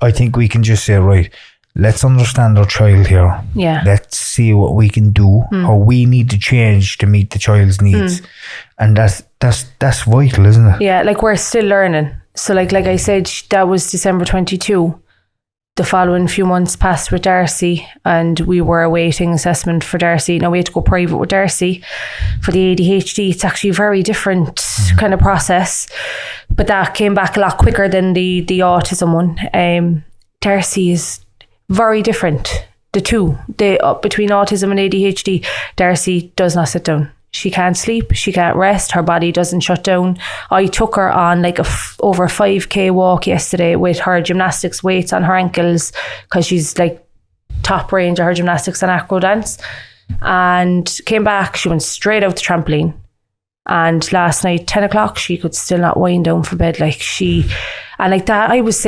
I think we can just say, right, let's understand our child here. Yeah. Let's see what we can do, how we need to change to meet the child's needs. And that's vital, isn't it? Yeah, like, we're still learning. So like I said, that was December 22. the following few months passed with Darcy, and we were awaiting assessment for Darcy. Now we had to go private with Darcy for the ADHD. It's actually a very different kind of process, but that came back a lot quicker than the autism one. Darcy is very different. The two, between autism and ADHD, Darcy does not sit down. She can't sleep, she can't rest, her body doesn't shut down. I took her on like over a 5k walk yesterday with her gymnastics weights on her ankles, because she's like top range of her gymnastics and acro dance, and came back, she went straight out the trampoline. And last night, 10 o'clock, she could still not wind down for bed. And like that, I was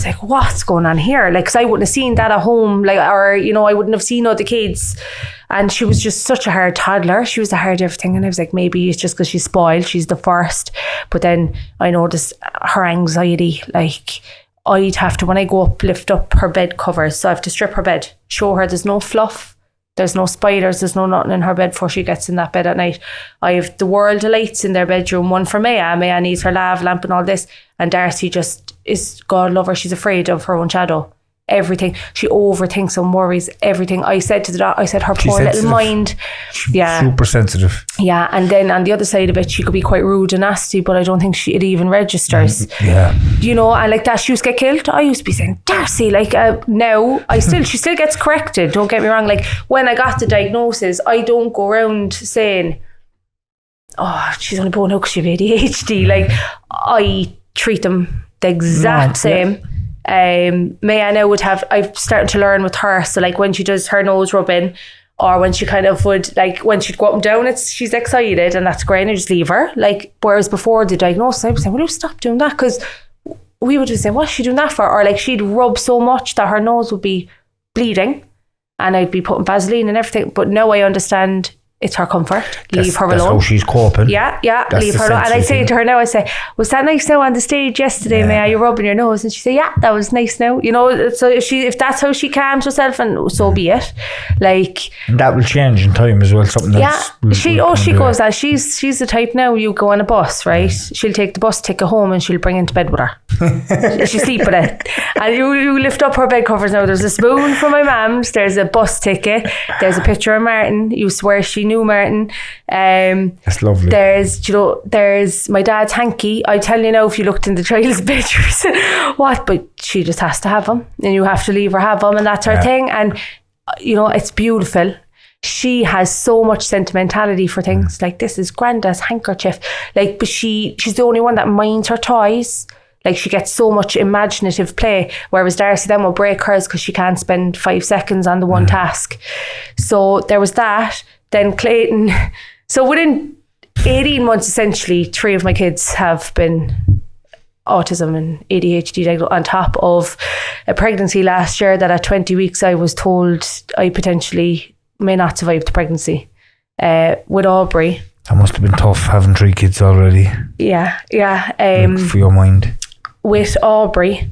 like, what's going on here? Like, because I wouldn't have seen that at home, like, or, you know, I wouldn't have seen other kids. And she was just such a hard toddler. She was a hard everything. And I was like, maybe it's just because she's spoiled. She's the first. But then I noticed her anxiety. Like, I'd have to, when I go up, lift up her bed covers. So I have to strip her bed, show her there's no fluff. There's no spiders, there's no nothing in her bed before she gets in that bed at night. I have the world of lights in their bedroom, one for Maya. Maya needs her lav lamp and all this. And Darcy just is, God love her, she's afraid of her own shadow. Everything. She overthinks and worries everything. I said to the doctor, her poor little mind. Yeah. Super sensitive. Yeah. And then on the other side of it, she could be quite rude and nasty, but I don't think it even registers. Yeah. You know, and like that, she used to get killed. I used to be saying, Darcy, like now, she still gets corrected. Don't get me wrong. Like when I got the diagnosis, I don't go around saying, oh, she's only born out because she have ADHD. Like I treat them the exact same. Yeah. Maya now would have, I've started to learn with her, so like when she does her nose rubbing, or when she kind of would, like when she'd go up and down, she's excited and that's great, and I just leave her. Like whereas before the diagnosis, I was saying, will you stop doing that? Because we would just say, what's she doing that for? Or like she'd rub so much that her nose would be bleeding and I'd be putting Vaseline and everything. But now I understand it's her comfort. Leave her alone. That's how she's coping. Yeah, leave her alone. And I say to her now, I say, was that nice now on the stage yesterday, Maya? You're rubbing your nose. And she say, yeah, that was nice now. You know, so if that's how she calms herself, and so be it. Like, and that will change in time as well. Something that's she goes that she's the type now, you go on a bus, right? She'll take the bus ticket home and she'll bring it into bed with her. She'll sleep with it. And you lift up her bed covers now. There's a spoon from my mum's, there's a bus ticket, there's a picture of Martin. You swear she knew Martin. That's lovely. There's my dad's hanky. I tell you now, if you looked in the child's pictures, but she just has to have them, and you have to leave her have them, and that's her thing. And you know, it's beautiful. She has so much sentimentality for things. Like, this is Granda's handkerchief. Like, but she's the only one that minds her toys. Like, she gets so much imaginative play, whereas Darcy then will break hers because she can't spend 5 seconds on the one task. So there was that. Then Clayton. So within 18 months, essentially, 3 of my kids have been autism and ADHD, on top of a pregnancy last year that at 20 weeks I was told I potentially may not survive the pregnancy with Aubrey. That must have been tough, having 3 kids already. Yeah. For your mind. With Aubrey,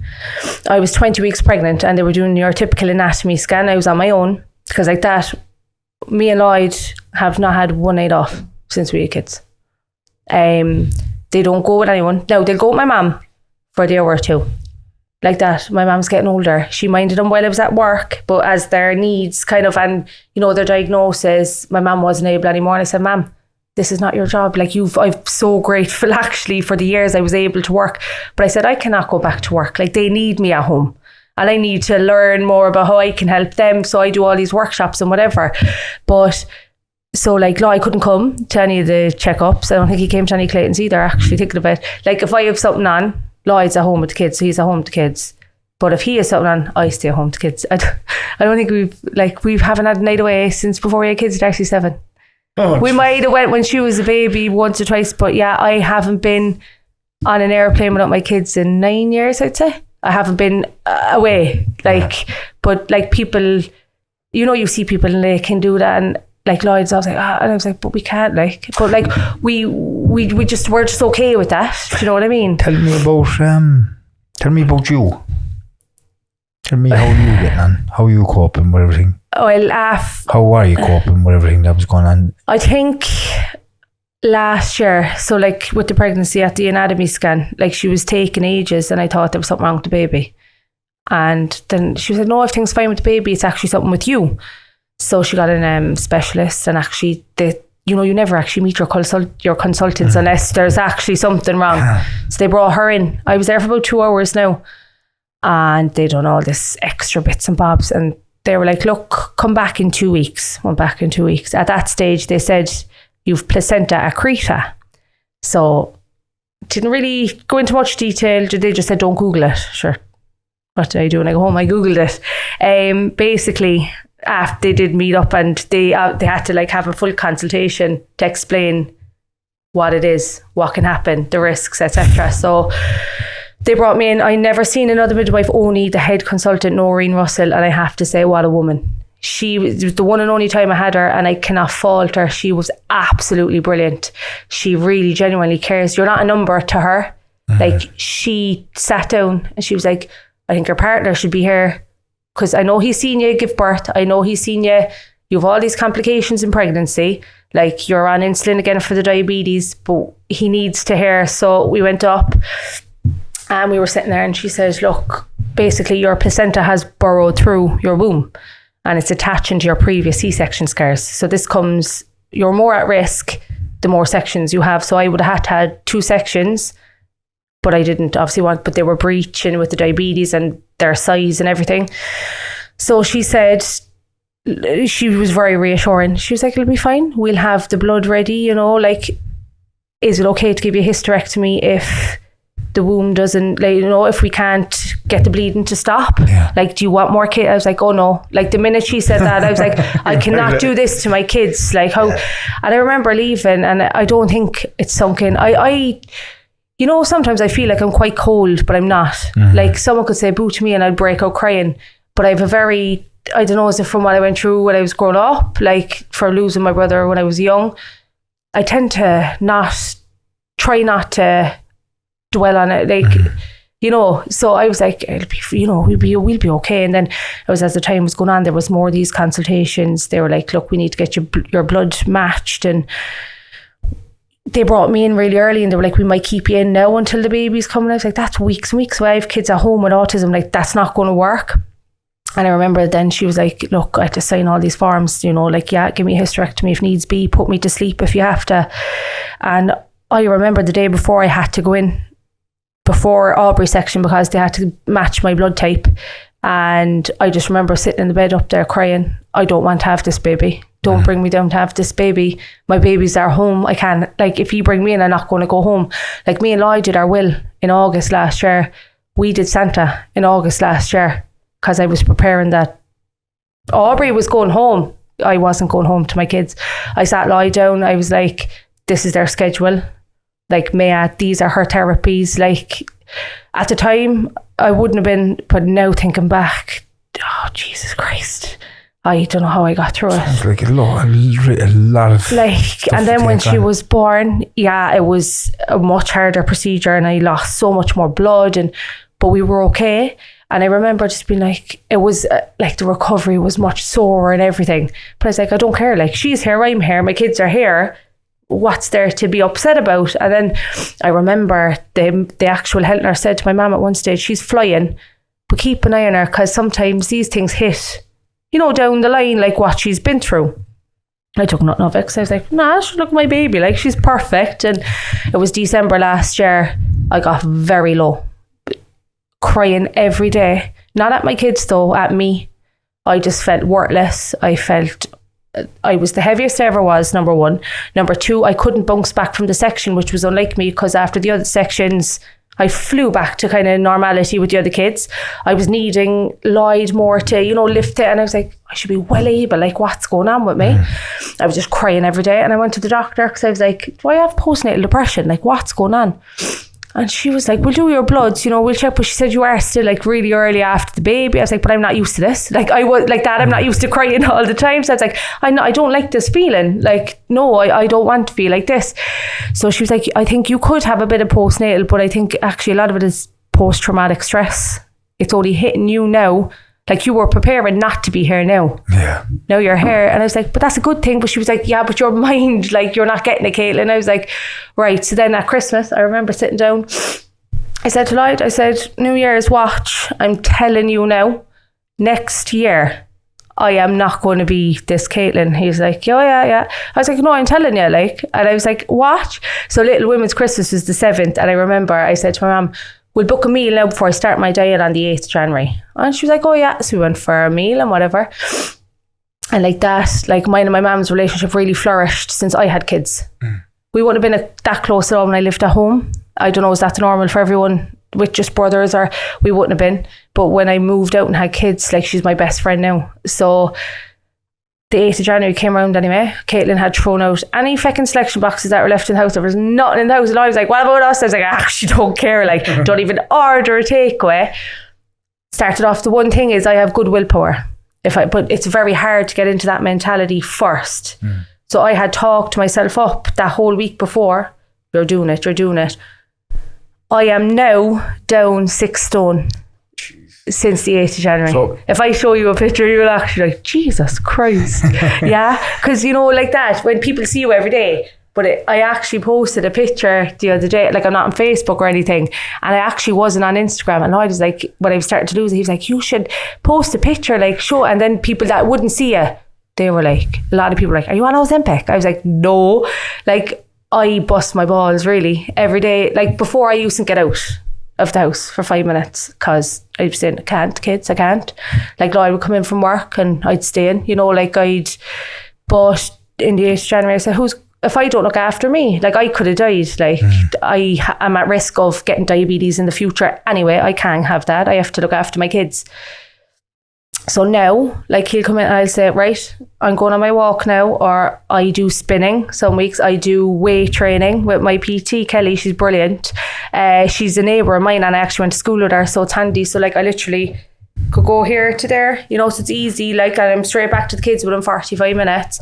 I was 20 weeks pregnant and they were doing your typical anatomy scan. I was on my own because like that, me and Lloyd have not had one night off since we were kids. They don't go with anyone. No, they'll go with my mum for a day or 2. Like that. My mum's getting older. She minded them while I was at work, but as their needs kind of, and you know, their diagnosis, my mum wasn't able anymore. And I said, Mum, this is not your job. Like I'm so grateful actually for the years I was able to work. But I said, I cannot go back to work. Like, they need me at home. And I need to learn more about how I can help them. So I do all these workshops and whatever. But so like, I couldn't come to any of the checkups. I don't think he came to any Clayton's either, actually, thinking about it. Like, if I have something on, Lloyd's at home with the kids, so he's at home with the kids. But if he has something on, I stay at home with the kids. I don't think we haven't had a night away since before we had kids at actually 7. Oh, we might have went when she was a baby once or twice, but yeah, I haven't been on an airplane without my kids in 9 years, I'd say. I haven't been away, but like people, you know, you see people and they can do that, and like Lloyd's, I was like, and I was like, but we can't, but like we're just okay with that. Do you know what I mean? Tell me about you. Tell me how you getting on, how you coping with everything. Well, how are you coping with everything that was going on? I think last year, so like with the pregnancy at the anatomy scan, like she was taking ages and I thought there was something wrong with the baby. And then she said, no, everything's fine with the baby. It's actually something with you. So she got a specialist, and actually you never actually meet your consultants unless there's actually something wrong. So they brought her in. I was there for about 2 hours now, and they done all this extra bits and bobs, and they were like, look, come back in 2 weeks. Went back in 2 weeks. At that stage, they said, you've placenta accreta. So didn't really go into much detail. They just said, don't Google it. Sure. What did I do when I go home? I Googled it. Basically, after they did meet up, and they had to like have a full consultation to explain what it is, what can happen, the risks, etc. So they brought me in. I never seen another midwife, only the head consultant, Noreen Russell, and I have to say, what a woman. It was the one and only time I had her, and I cannot fault her. She was absolutely brilliant. She really genuinely cares. You're not a number to her. Like, she sat down and she was like, I think your partner should be here, because I know he's seen you give birth. I know he's seen you have all these complications in pregnancy. Like, you're on insulin again for the diabetes, but he needs to hear. So we went up and we were sitting there, and she says, look, basically your placenta has burrowed through your womb and it's attaching to your previous C-section scars. So you're more at risk the more sections you have. So I would have had to have 2 sections, but I didn't obviously but they were breaching with the diabetes and their size and everything. So she said, she was very reassuring. She was like, it'll be fine. We'll have the blood ready, like, is it okay to give you a hysterectomy if the womb doesn't, like, if we can't get the bleeding to stop? Yeah. Like, do you want more kids? I was like, oh no. Like, the minute she said that, I was like, I cannot do this to my kids. Like, how? Yeah. And I remember leaving, and I don't think it's sunk in. I sometimes I feel like I'm quite cold, but I'm not. Mm-hmm. Like, someone could say boo to me and I'd break out crying. But I have I don't know, is it from what I went through when I was growing up, like for losing my brother when I was young, I tend to try not to dwell on it. Like, so I was like, it'll be, we'll be okay. And then it was, as the time was going on, there was more of these consultations. They were like, look, we need to get your blood matched. And they brought me in really early, and they were like, we might keep you in now until the baby's coming. I was like, that's weeks and weeks away. I have kids at home with autism. Like, that's not going to work. And I remember then she was like, look, I had to sign all these forms, like, yeah, give me a hysterectomy if needs be, put me to sleep if you have to. And I remember the day before I had to go in before Aubrey section because they had to match my blood type. And I just remember sitting in the bed up there crying, I don't want to have this baby. Don't bring me down to have this baby. My baby's our home. I can't, like, if you bring me in, I'm not going to go home. Like, me and Lloyd did our will in August last year. We did Santa in August last year because I was preparing that. Aubrey was going home. I wasn't going home to my kids. I sat Lloyd down. I was like, this is their schedule. Like, Maya, these are her therapies. Like, at the time, I wouldn't have been, but now thinking back, oh, Jesus Christ. I don't know how I got through it. Sounds like a lot of like, and then when she was born, yeah, it was a much harder procedure, and I lost so much more blood, but we were okay. And I remember just being like, it was like the recovery was much slower and everything. But I was like, I don't care. Like, she's here, I'm here, my kids are here. What's there to be upset about? And then I remember the actual health nurse said to my mum at one stage, she's flying, but keep an eye on her because sometimes these things hit, down the line, like what she's been through. I took nothing of it because I was like, nah, look at my baby, like, she's perfect. And it was December last year. I got very low, crying every day. Not at my kids though, at me. I just felt worthless. I felt I was the heaviest I ever was, number one. Number two, I couldn't bounce back from the section, which was unlike me because after the other sections, I flew back to kind of normality with the other kids. I was needing Lloyd more to, lift it. And I was like, I should be well able. Like, what's going on with me? I was just crying every day. And I went to the doctor because I was like, do I have postnatal depression? Like, what's going on? And she was like, we'll do your bloods, we'll check. But she said, you are still like really early after the baby. I was like, but I'm not used to this. Like, I was like that. I'm not used to crying all the time. So I was like, I don't like this feeling. Like, no, I don't want to feel like this. So she was like, I think you could have a bit of postnatal, but I think actually a lot of it is post-traumatic stress. It's only hitting you now. Like, you were preparing not to be here now. Yeah. Now you're here. And I was like, but that's a good thing. But she was like, yeah, but your mind, like, you're not getting it, Caitlyn. I was like, right. So then at Christmas, I remember sitting down I said to Lloyd, I said, New Year's watch, I'm telling you now, next year, I am not going to be this Caitlyn. He's like, yeah. I was like, no, I'm telling you, like. And I was like, what? So Little Women's Christmas is the 7th. And I remember I said to my mum, we'll book a meal now before I start my diet on the 8th of January. And she was like, oh yeah. So we went for a meal and whatever. And like that, like mine and my mum's relationship really flourished since I had kids. We wouldn't have been that close at all when I lived at home. I don't know, is that normal for everyone with just brothers, or we wouldn't have been. But when I moved out and had kids, like she's my best friend now. So the 8th of January came around anyway. Caitlyn had thrown out any fucking selection boxes that were left in the house. There was nothing in the house. And I was like, what about us? I was like, I actually don't care. Like, don't even order a takeaway. Started off, the one thing is I have good willpower. But it's very hard to get into that mentality first. So I had talked myself up that whole week before. You're doing it. I am now down 6 stone since the 8th of January. So, if I show you a picture, you'll actually like, Jesus Christ. Yeah, because you know, like that, when people see you every day. But I actually posted a picture the other day, like I'm not on Facebook or anything, and I actually wasn't on Instagram. And I was like, when I was starting to lose it, he was like, you should post a picture, like show. And then people that wouldn't see you, they were like, a lot of people were like, are you on Ozempic? I was like, no. Like, I bust my balls really every day. Like before, I used to get out of the house for 5 minutes because I was saying, I can't, kids, I can't. Like Lloyd would come in from work and I'd stay in, you know, like but in the 8th of January, I said, if I don't look after me, like I could have died. Like I'm at risk of getting diabetes in the future anyway. I can't have that. I have to look after my kids. So now, like he'll come in and I'll say, right, I'm going on my walk now, or I do spinning. Some weeks I do weight training with my PT, Kelly. She's brilliant. She's a neighbour of mine and I actually went to school with her, so it's handy. So like I literally could go here to there, you know, so it's easy. Like, and I'm straight back to the kids within 45 minutes.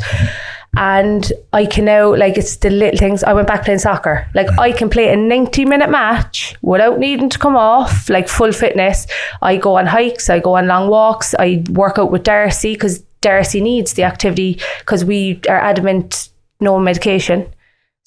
And I can now, like, it's the little things. I went back playing soccer. Like, I can play a 90-minute match without needing to come off, like full fitness. I go on hikes, I go on long walks, I work out with Darcy because Darcy needs the activity because we are adamant no medication.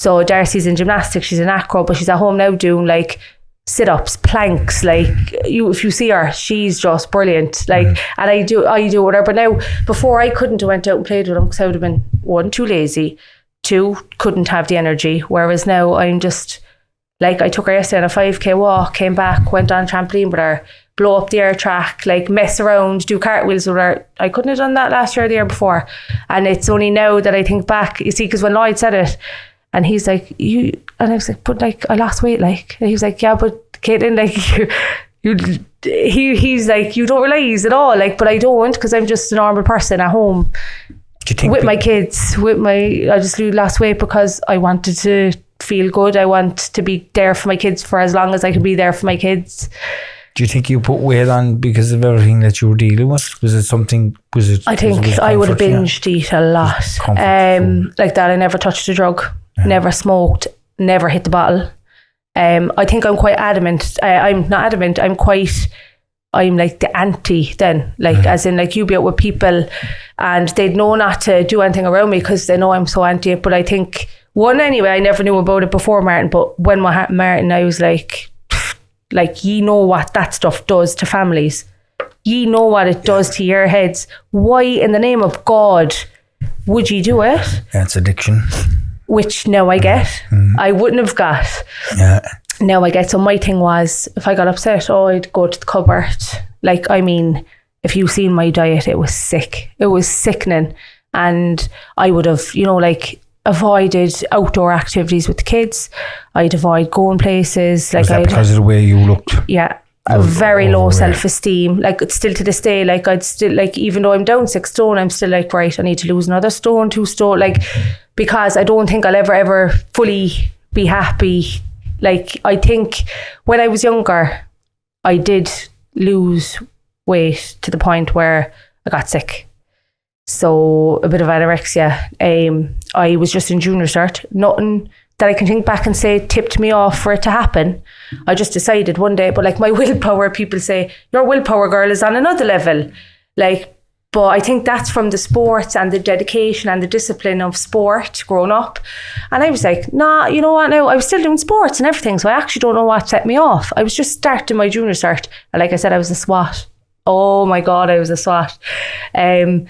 So Darcy's in gymnastics, she's in acro, but she's at home now doing like sit-ups, planks, like if you see her, she's just brilliant. Like, and I do whatever. But now, before I couldn't have went out and played with them because I would have been 1, too lazy, 2, couldn't have the energy. Whereas now I'm just like, I took her yesterday on a 5k walk, came back, went on trampoline with her, blow up the air track, like mess around, do cartwheels with her. I couldn't have done that last year or the year before. And it's only now that I think back, you see, because when Lloyd said it, and he's like, you, and I was like, but like, I lost weight, like. And he was like, yeah, but Caitlyn, like, he's like, you don't realise at all, like, but I don't, because I'm just a normal person at home with my kids, I just lost weight because I wanted to feel good. I want to be there for my kids for as long as I can be there for my kids. Do you think you put weight on because of everything that you were dealing with? Was it something, I think I would have binged eat a lot. Like that, I never touched a drug, never smoked, never hit the bottle. I think I'm quite adamant. I'm not adamant, I'm like the anti then. Like, as in, like, you be out with people and they'd know not to do anything around me because they know I'm so anti it. But I think, one, anyway, I never knew about it before Martin, but when Martin, I was like, ye know what that stuff does to families. Ye know what it does to your heads. Why in the name of God would you do it? Yeah, it's addiction. Which now I get. I wouldn't have got. Yeah. Now I get. So my thing was, if I got upset, I'd go to the cupboard. Like, I mean, if you seen my diet, it was sick. It was sickening. And I would have, you know, like, avoided outdoor activities with the kids. I'd avoid going places. Like, because of the way you looked? Yeah. A very low self-esteem. Like, it's still to this day, like, I'd still, like, even though I'm down 6 stone, I'm still like, right, I need to lose another stone, 2 stone, like, because I don't think I'll ever fully be happy. Like, I think when I was younger, I did lose weight to the point where I got sick. So a bit of anorexia. I was just in junior cert. Nothing that I can think back and say tipped me off for it to happen. I just decided one day, but like, my willpower, people say, your willpower, girl, is on another level. Like, But I think that's from the sports and the dedication and the discipline of sport growing up. And I was like, nah, you know what now? I was still doing sports and everything, so I actually don't know what set me off. I was just starting my junior cert. And like I said, I was a SWAT. Oh my God, I was a SWAT. And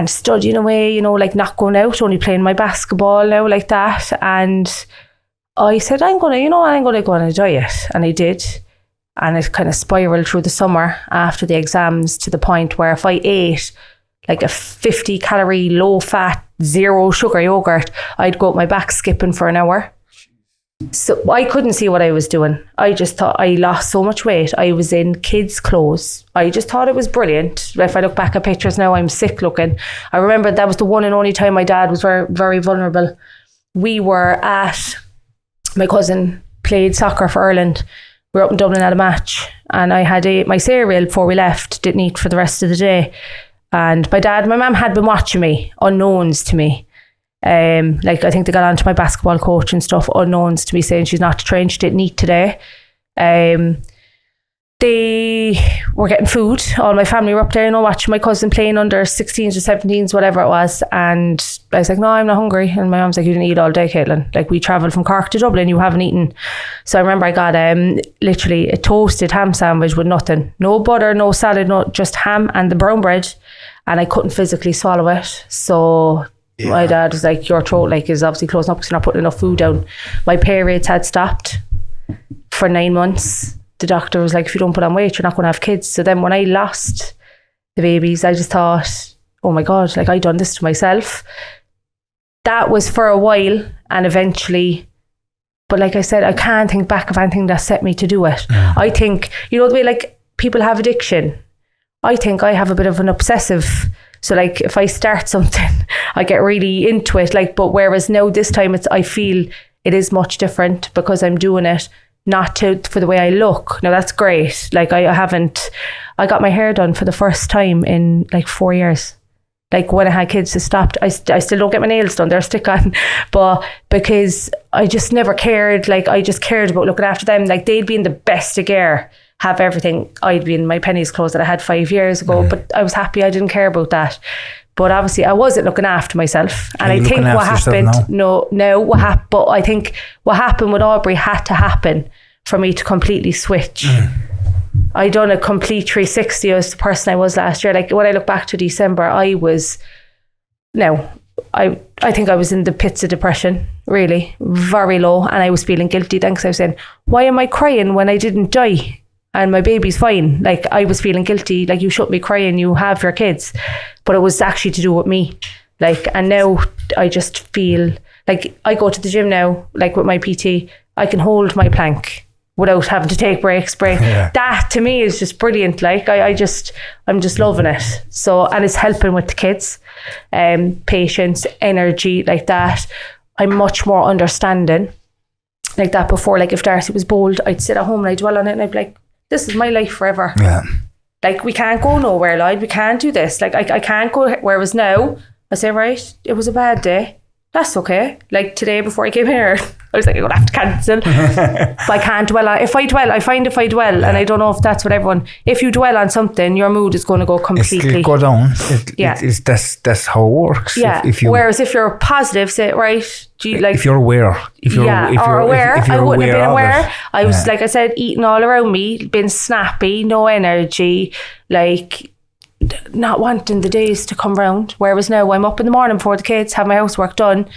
studying away, you know, like not going out, only playing my basketball now like that. And I said, I'm going to go on a diet. And I did. And it kind of spiraled through the summer after the exams to the point where if I ate like a 50 calorie, low fat, zero sugar yogurt, I'd go up my back skipping for an hour. So I couldn't see what I was doing. I just thought I lost so much weight. I was in kids' clothes. I just thought it was brilliant. If I look back at pictures now, I'm sick looking. I remember that was the one and only time my dad was very, very vulnerable. We were at, my cousin played soccer for Ireland. We were up in Dublin at a match, and I had my cereal before we left, didn't eat for the rest of the day. And my mum had been watching me, unknowns to me. Like I think they got onto my basketball coach and stuff, unknowns to me, saying she's not trained, she didn't eat today. They were getting food. All my family were up there, you know, watching my cousin playing under 16s or 17s, whatever it was. And I was like, no, I'm not hungry. And my mum's like, you didn't eat all day, Caitlyn. Like, we travelled from Cork to Dublin, you haven't eaten. So I remember I got literally a toasted ham sandwich with nothing. No butter, no salad, no, just ham and the brown bread. And I couldn't physically swallow it. So my dad was like, your throat is obviously closing up because you're not putting enough food down. My periods had stopped for 9 months. The doctor was like, if you don't put on weight, you're not going to have kids. So then when I lost the babies, I just thought, oh my God, like I done this to myself. That was for a while, and eventually, but like I said, I can't think back of anything that set me to do it. I think, you know, the way like people have addiction, I think I have a bit of an obsessive. So like if I start something, I get really into it. Like, but whereas now this time I feel it is much different because I'm doing it not for the way I look. Now that's great. Like I got my hair done for the first time in like 4 years. Like when I had kids, I stopped. I still don't get my nails done, they're stick on, but because I just never cared. Like I just cared about looking after them. Like they'd be in the best of gear, have everything. I'd be in my pennies clothes that I had 5 years ago, but I was happy. I didn't care about that. But obviously I wasn't looking after myself. And I think what happened, but I think what happened with Aubrey had to happen for me to completely switch. I done a complete 360 as the person I was last year. Like when I look back to December, I think I was in the pits of depression, really, very low. And I was feeling guilty then because I was saying, why am I crying when I didn't die? And my baby's fine. Like I was feeling guilty, like you shouldn't be crying, you have your kids. But it was actually to do with me. Like, and now I just feel like I go to the gym now, like with my PT, I can hold my plank without having to take breaks. Yeah. That to me is just brilliant. Like I'm just loving it. So, and it's helping with the kids, patience, energy, like that. I'm much more understanding like that before. Like if Darcy was bold, I'd sit at home and I'd dwell on it and I'd be like, this is my life forever. Yeah. Like we can't go nowhere, Lloyd. We can't do this. Like I can't go. Whereas now I say, right, it was a bad day. That's okay. Like today before I came here, I was like, I'm going to have to cancel. But I can't dwell on. If I dwell, and I don't know if that's what if you dwell on something, your mood is going to go completely. It'll go down. That's how it works. Yeah. Whereas if you're positive, say, right, if you're aware. If you're aware, I wouldn't have been aware. I was, like I said, eating all around me, been snappy, no energy, like not wanting the days to come round. Whereas now I'm up in the morning before the kids, have my housework done,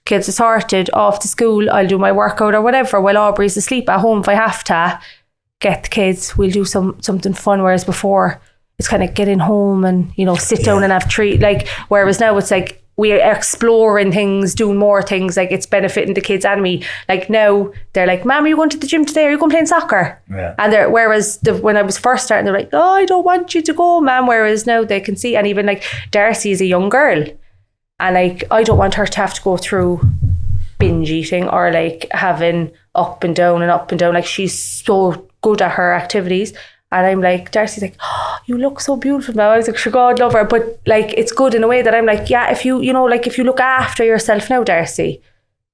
kids are sorted, off to school, I'll do my workout or whatever while Aubrey's asleep at home. If I have to get the kids, we'll do something fun. Whereas before it's kind of getting home and, you know, sit down and have treat. Like whereas now it's like we are exploring things, doing more things, like it's benefiting the kids and me. Like now they're like, Mom, are you going to the gym today? Are you going playing soccer? Yeah. And whereas when I was first starting, they're like, oh, I don't want you to go, Mom. Whereas now they can see, and even like Darcy is a young girl, and like I don't want her to have to go through binge eating or like having up and down. Like she's so good at her activities. And I'm like, Darcy's like, oh, you look so beautiful now. I was like, sure, God love her. But like, it's good in a way that I'm like, yeah, if you look after yourself now, Darcy,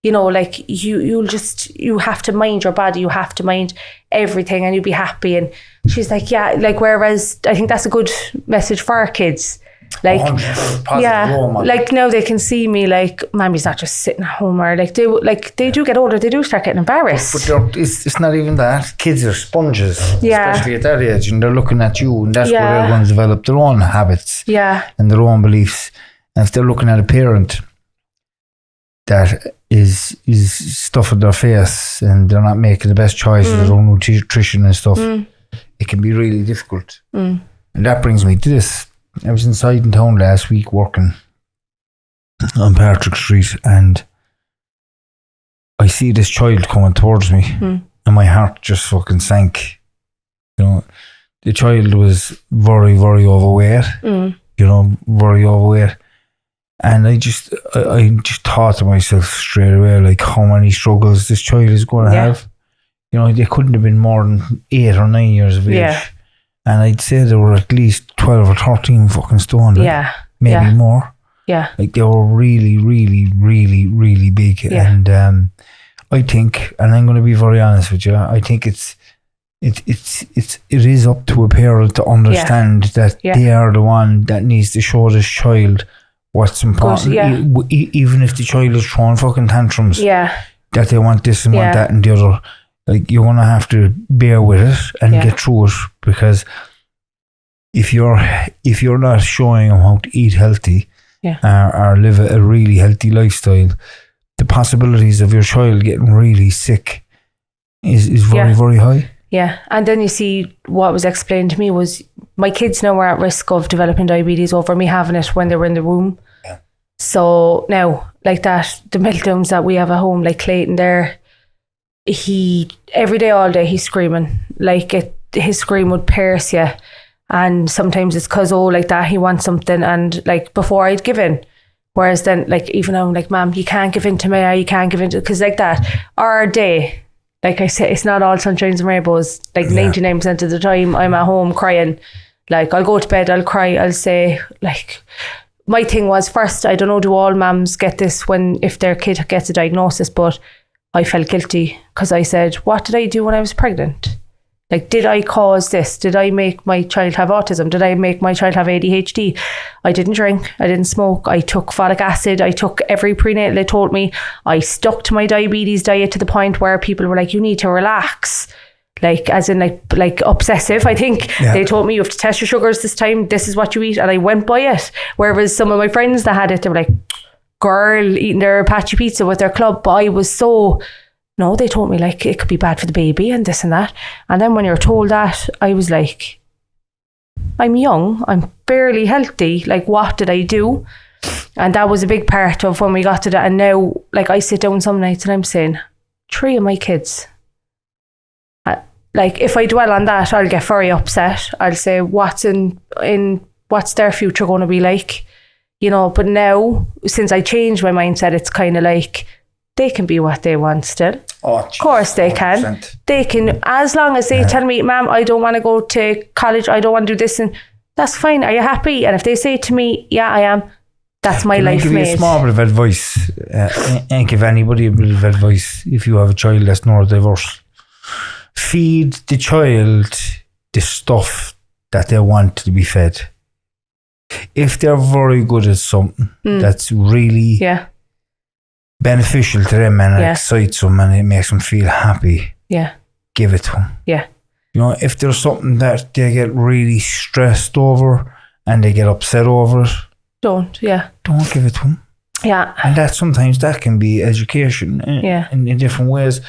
you know, like you have to mind your body, you have to mind everything and you'll be happy. And she's like, yeah, like, whereas I think that's a good message for our kids. Like, 100% positive role model. like now they can see me like, Mammy's not just sitting at home, or like they do get older, they do start getting embarrassed. But it's not even that. Kids are sponges, Yeah. especially at that age, and they're looking at you, and that's where Yeah. they're going to develop their own habits and their own beliefs. And if they're looking at a parent that is stuffing their face and they're not making the best choice of their own nutrition and stuff, it can be really difficult. And that brings me to this. I was inside in town last week working on Patrick Street, and I see this child coming towards me, and my heart just fucking sank. You know, the child was very, very overweight. Very overweight, and I just thought to myself straight away, like, how many struggles this child is going to have. You know, they couldn't have been more than 8 or 9 years of age. And I'd say they were at least 12 or 13 fucking stone. Like, maybe more. Yeah. Like, they were really, really, really, really big. Yeah. And I think, and I'm going to be very honest with you, I think it is up to a parent to understand that they are the one that needs to show this child what's important. Even if the child is throwing fucking tantrums. That they want this and want that and the other. Like, you're going to have to bear with it and get through it, because if you're not showing them how to eat healthy or live a really healthy lifestyle, the possibilities of your child getting really sick is very, very high. Yeah, and then you see what was explained to me was my kids now were at risk of developing diabetes over me having it when they were in the womb. Yeah. So now, like that, the meltdowns that we have at home, like Clayton there, he every day, all day, he's screaming. Like his scream would pierce you, and sometimes it's because like that he wants something, and like before I'd give in. Whereas then, like, even now I'm like, Mom, you can't give in to me, or you can't give in to, because like that, our day. Like I said, it's not all sunshines and rainbows. Like 99% of the time I'm at home crying. Like, I'll go to bed, I'll cry, I'll say, like, my thing was first, I don't know, do all mums get this if their kid gets a diagnosis, but I felt guilty because I said, what did I do when I was pregnant? Like, did I cause this? Did I make my child have autism? Did I make my child have ADHD? I didn't drink. I didn't smoke. I took folic acid. I took every prenatal they told me. I stuck to my diabetes diet to the point where people were like, you need to relax. Like, as in like obsessive, I think. They told me, you have to test your sugars this time. This is what you eat. And I went by it. Whereas some of my friends that had it, they were like, girl, eating their Apache pizza with their club. But I was so... No, they told me, like, it could be bad for the baby and this and that. And then when you're told that, I was like, I'm young, I'm fairly healthy. Like, what did I do? And that was a big part of when we got to that. And now, like, I sit down some nights and I'm saying, 3 of my kids. Like, if I dwell on that, I'll get very upset. I'll say, what's their future going to be like? You know, but now, since I changed my mindset, it's kind of like, they can be what they want still. Oh, of course they 100%. Can. They can, as long as they tell me, Ma'am, I don't want to go to college, I don't want to do this, and that's fine. Are you happy? And if they say to me, yeah, I am, that's my life made. Can I give you a small bit of advice? And give anybody a bit of advice if you have a child that's neurodiverse. Feed the child the stuff that they want to be fed. If they're very good at something that's really... beneficial to them and it excites them and it makes them feel happy. Give it to them. You know, if there's something that they get really stressed over and they get upset over it, don't give it to them. And that sometimes that can be education in different ways.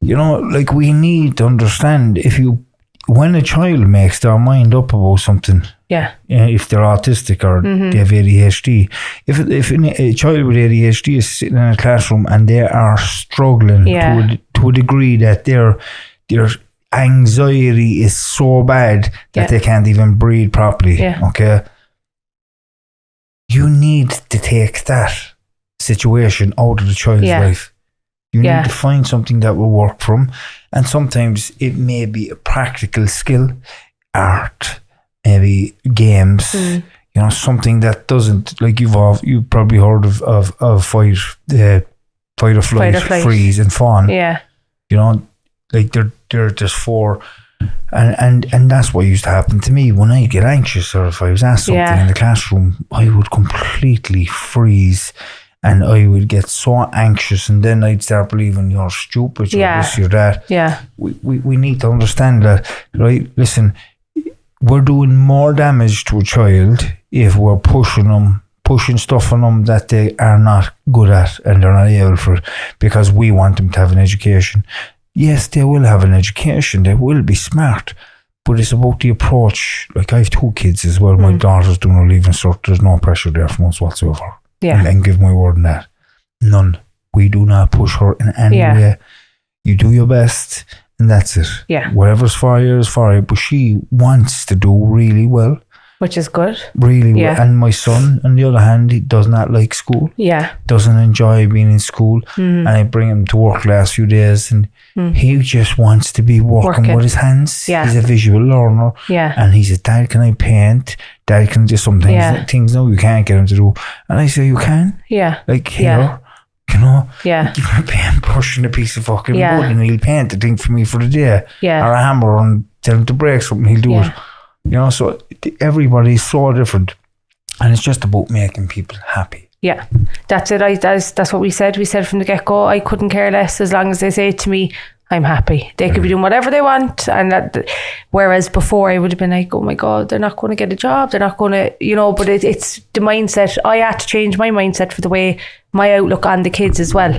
You know, like, we need to understand when a child makes their mind up about something, if they're autistic or they have ADHD, if a child with ADHD is sitting in a classroom and they are struggling to a degree that their anxiety is so bad that they can't even breathe properly, okay, you need to take that situation out of the child's life. You need to find something that will work for them. And sometimes it may be a practical skill, art, maybe games, you know, something that doesn't, like, you've probably heard of fight or flight, freeze and fawn. You know, like they're just 4 And that's what used to happen to me when I get anxious, or if I was asked something in the classroom, I would completely freeze and I would get so anxious, and then I'd start believing you're stupid, you're this, you're that. Yeah. We need to understand that, right? Listen, we're doing more damage to a child if we're pushing stuff on them that they are not good at and they're not able for it, because we want them to have an education. Yes, they will have an education, they will be smart, but it's about the approach. Like, I have 2 kids as well. My daughter's doing her leaving cert. There's no pressure there from us whatsoever. Yeah. And give my word on that. None. We do not push her in any way. You do your best, and that's it. Yeah. Whatever's for you is for you. But she wants to do really well. Which is good. Really well. And my son, on the other hand, he does not like school. Yeah. Doesn't enjoy being in school. And I bring him to work last few days, and he just wants to be working with his hands. Yeah. He's a visual learner. Yeah. And he said, Dad, can I paint? Dad, can do some things, things now you can't get him to do. And I say, you can? Yeah. Like, here, you know? Yeah. Give him a paintbrush and a piece of fucking wood, and he'll paint the thing for me for the day. Yeah. Or a hammer, and tell him to break something, he'll do it. You know, so everybody's so different, and it's just about making people happy. Yeah, that's it. That's what we said. We said from the get-go, I couldn't care less as long as they say to me, I'm happy. They could be doing whatever they want, and that. Whereas before, I would have been like, oh my God, they're not going to get a job. They're not going to, you know. But it's the mindset. I had to change my mindset for the way my outlook on the kids as well.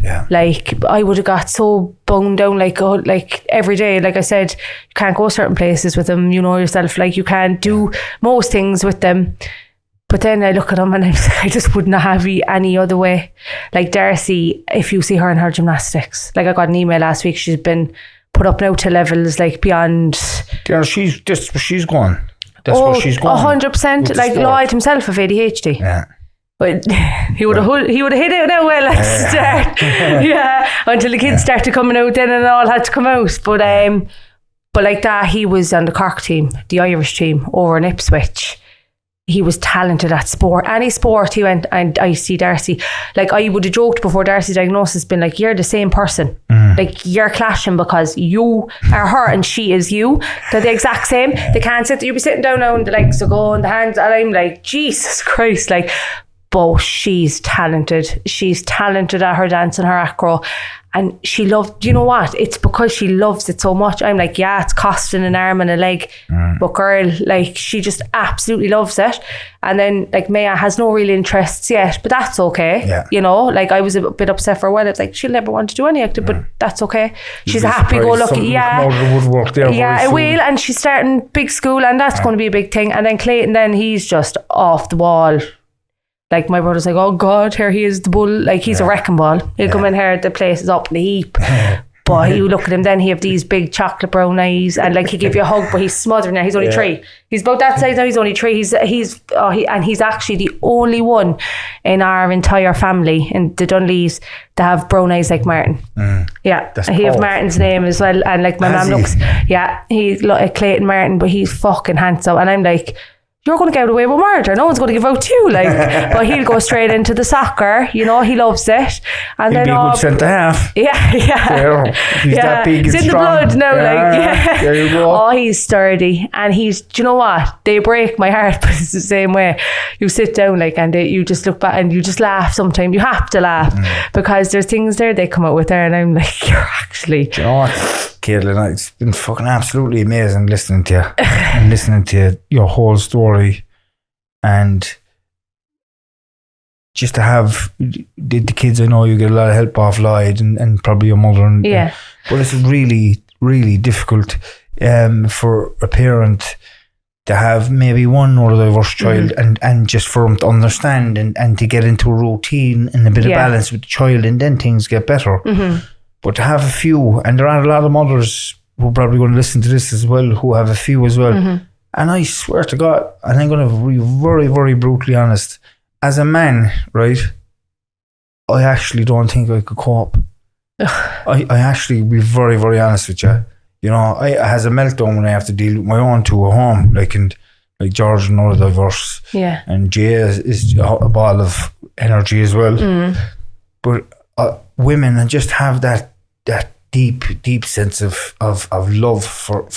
Yeah. Like, I would have got so boned down, like every day. Like I said, you can't go certain places with them, you know yourself. Like, you can't do most things with them. But then I look at them and I'm like, I just wouldn't have it any other way. Like Darcy, if you see her in her gymnastics, like I got an email last week, she's been put up now to levels like beyond. Yeah, she's gone. That's what she's gone. 100%. Like Lloyd himself of ADHD. Yeah. But he would have hit it now well at the start. Yeah. Until the kids started coming out, then it all had to come out. But like that, he was on the Cork team, the Irish team, over in Ipswich. He was talented at sport. Any sport he went, and I see Darcy. Like, I would have joked before Darcy's diagnosis, been like, you're the same person. Like, you're clashing because you are her and she is you. They're the exact same. They can't sit there. You'll be sitting down now and the legs will go and the hands, and I'm like, Jesus Christ, like. But she's talented. She's talented at her dance and her acro. And she loved, you know what? It's because she loves it so much. I'm like, yeah, it's costing an arm and a leg. But girl, like, she just absolutely loves it. And then, like, Maya has no real interests yet, but that's okay. Yeah. You know, like, I was a bit upset for a while. It's like, she'll never want to do any acting, but that's okay. She's a happy-go-lucky. Yeah. It will. And she's starting big school, and that's going to be a big thing. And then Clayton, then he's just off the wall. Like, my brother's like, oh God, here he is, the bull. Like, he's a wrecking ball. He'll come in here, the place is up in a heap. But you look at him, then he have these big chocolate brown eyes, and like, he give you a hug, but he's smothering now. He's only 3. He's about that size now. He's only 3. He's actually the only one in our entire family, in the Dunleas, to have brown eyes like Martin. Yeah, he have Martin's name as well, and like my mum looks. Yeah, he's like Clayton Martin, but he's fucking handsome, and I'm like, you're going to get away with murder. No one's going to give out to you. Like, but he'll go straight into the soccer. You know, he loves it. And he'll then be a good centre half. Yeah. He's that big and he's in strong. The blood now. There you go. Oh, he's sturdy, and do you know what? They break my heart, but it's the same way. You sit down, like, and you just look back and you just laugh. Sometimes you have to laugh because there's things there they come out with there, and I'm like, you're actually. Do you know what, Caitlyn? It's been fucking absolutely amazing listening to you and listening to your whole story. And just to have the kids, I know you get a lot of help off Lloyd and probably your mother. But it's really, really difficult for a parent to have maybe one neurodiverse child and just for them to understand and to get into a routine and a bit of balance with the child, and then things get better. But to have a few, and there are a lot of mothers who are probably going to listen to this as well, who have a few as well. And I swear to God, and I'm going to be very, very brutally honest, as a man, right, I actually don't think I could cope. I actually be very, very honest with you. You know, I has a meltdown when I have to deal with my own 2 at home, like George is neurodiverse, and Jay is a ball of energy as well. But women, and just have that deep sense of love for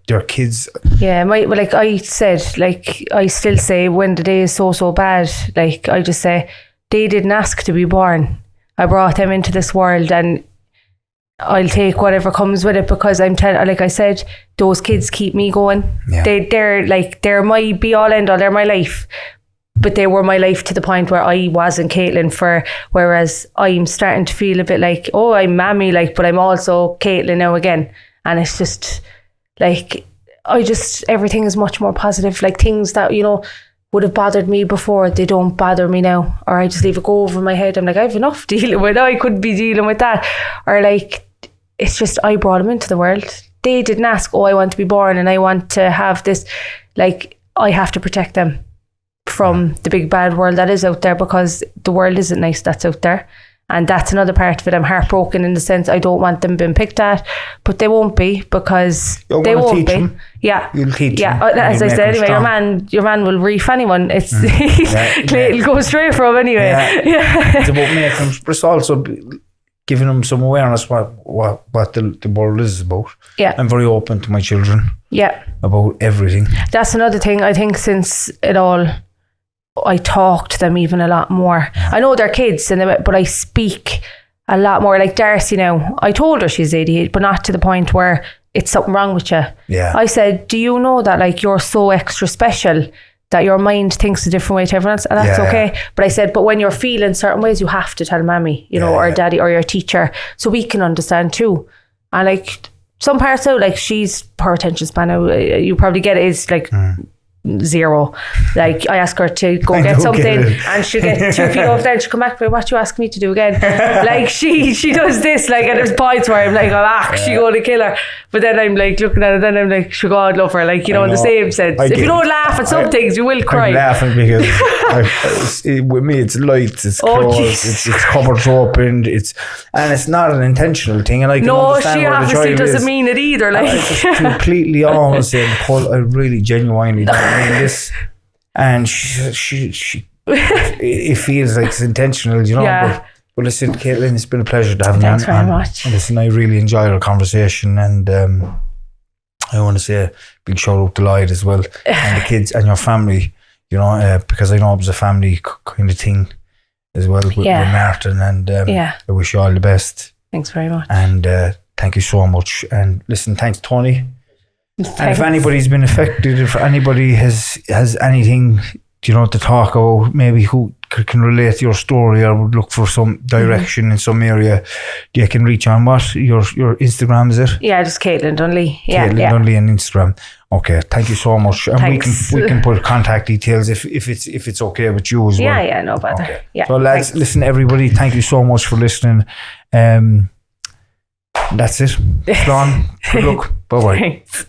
their kids. Yeah, like I said, like I still say, when the day is so bad, like I just say, they didn't ask to be born. I brought them into this world, and I'll take whatever comes with it, because like I said, those kids keep me going. Yeah. They're my be all end all. They're my life, but they were my life to the point where I wasn't Caitlyn whereas I'm starting to feel a bit like, oh, I'm Mammy, like, but I'm also Caitlyn now again. And it's just like, everything is much more positive. Like, things that, you know, would have bothered me before, they don't bother me now. Or I just leave it go over my head. I'm like, I have enough dealing with. I could be dealing with that. Or like, it's just, I brought them into the world. They didn't ask, oh, I want to be born and I want to have this. Like, I have to protect them from the big bad world that is out there, because the world isn't nice that's out there. And that's another part of it. I'm heartbroken in the sense I don't want them being picked at, but they won't be, because they won't be. Them. Yeah. You'll teach them. As I said, anyway, your man will reef anyone. It's it'll go straight from anyway. Yeah. It's about making them, but it's also giving them some awareness what the world is about. Yeah. I'm very open to my children. Yeah. About everything. That's another thing. I think since it all, I talk to them even a lot more. I know they're kids, but I speak a lot more. Like Darcy now, I told her she's 88, but not to the point where it's something wrong with you. Yeah. I said, do you know that like you're so extra special that your mind thinks a different way to everyone else? And that's okay. But I said, but when you're feeling certain ways, you have to tell Mammy, you know, or Daddy or your teacher, so we can understand too. And like some parts out, like her attention span, you probably get it, is like 0. Like I ask her to go get something and she'll get 2 feet off there and she'll come back, but what you ask me to do again? Like she does this, like, and there's points where I'm like, I'm actually going to kill her, but then I'm like looking at it and I'm like, sure, God love her, like, you know, in the same sense. If you don't laugh at some things, you will cry. I'm laughing because with me it's lights, it's closed, it's cupboards opened, and it's not an intentional thing, and I can understand she where the obviously child doesn't is. mean it either. Like, I just completely honest say, Nicole, I really genuinely don't mean this, and she it feels like it's intentional, you know. Yeah. But listen, Caitlyn, it's been a pleasure to have you on. Thanks very much. Listen, I really enjoyed our conversation, and I want to say a big shout out to Lloyd as well, and the kids and your family, you know, because I know it was a family kind of thing as well with Martin, and I wish you all the best. Thanks very much. And thank you so much. And listen, thanks, Tony. Thanks. And if anybody's been affected, if anybody has anything, you know, to talk about, maybe who can relate to your story or would look for some direction in some area, you can reach on what? Your Instagram, is it? Yeah, just Caitlyn Dunlea. Caitlyn Dunlea on Instagram. Okay, thank you so much. And we can put contact details if it's okay with you as well. Yeah, no bother. Okay. Yeah. So lads, listen, everybody, thank you so much for listening. That's it. It's gone. Good luck. Bye bye. Thanks.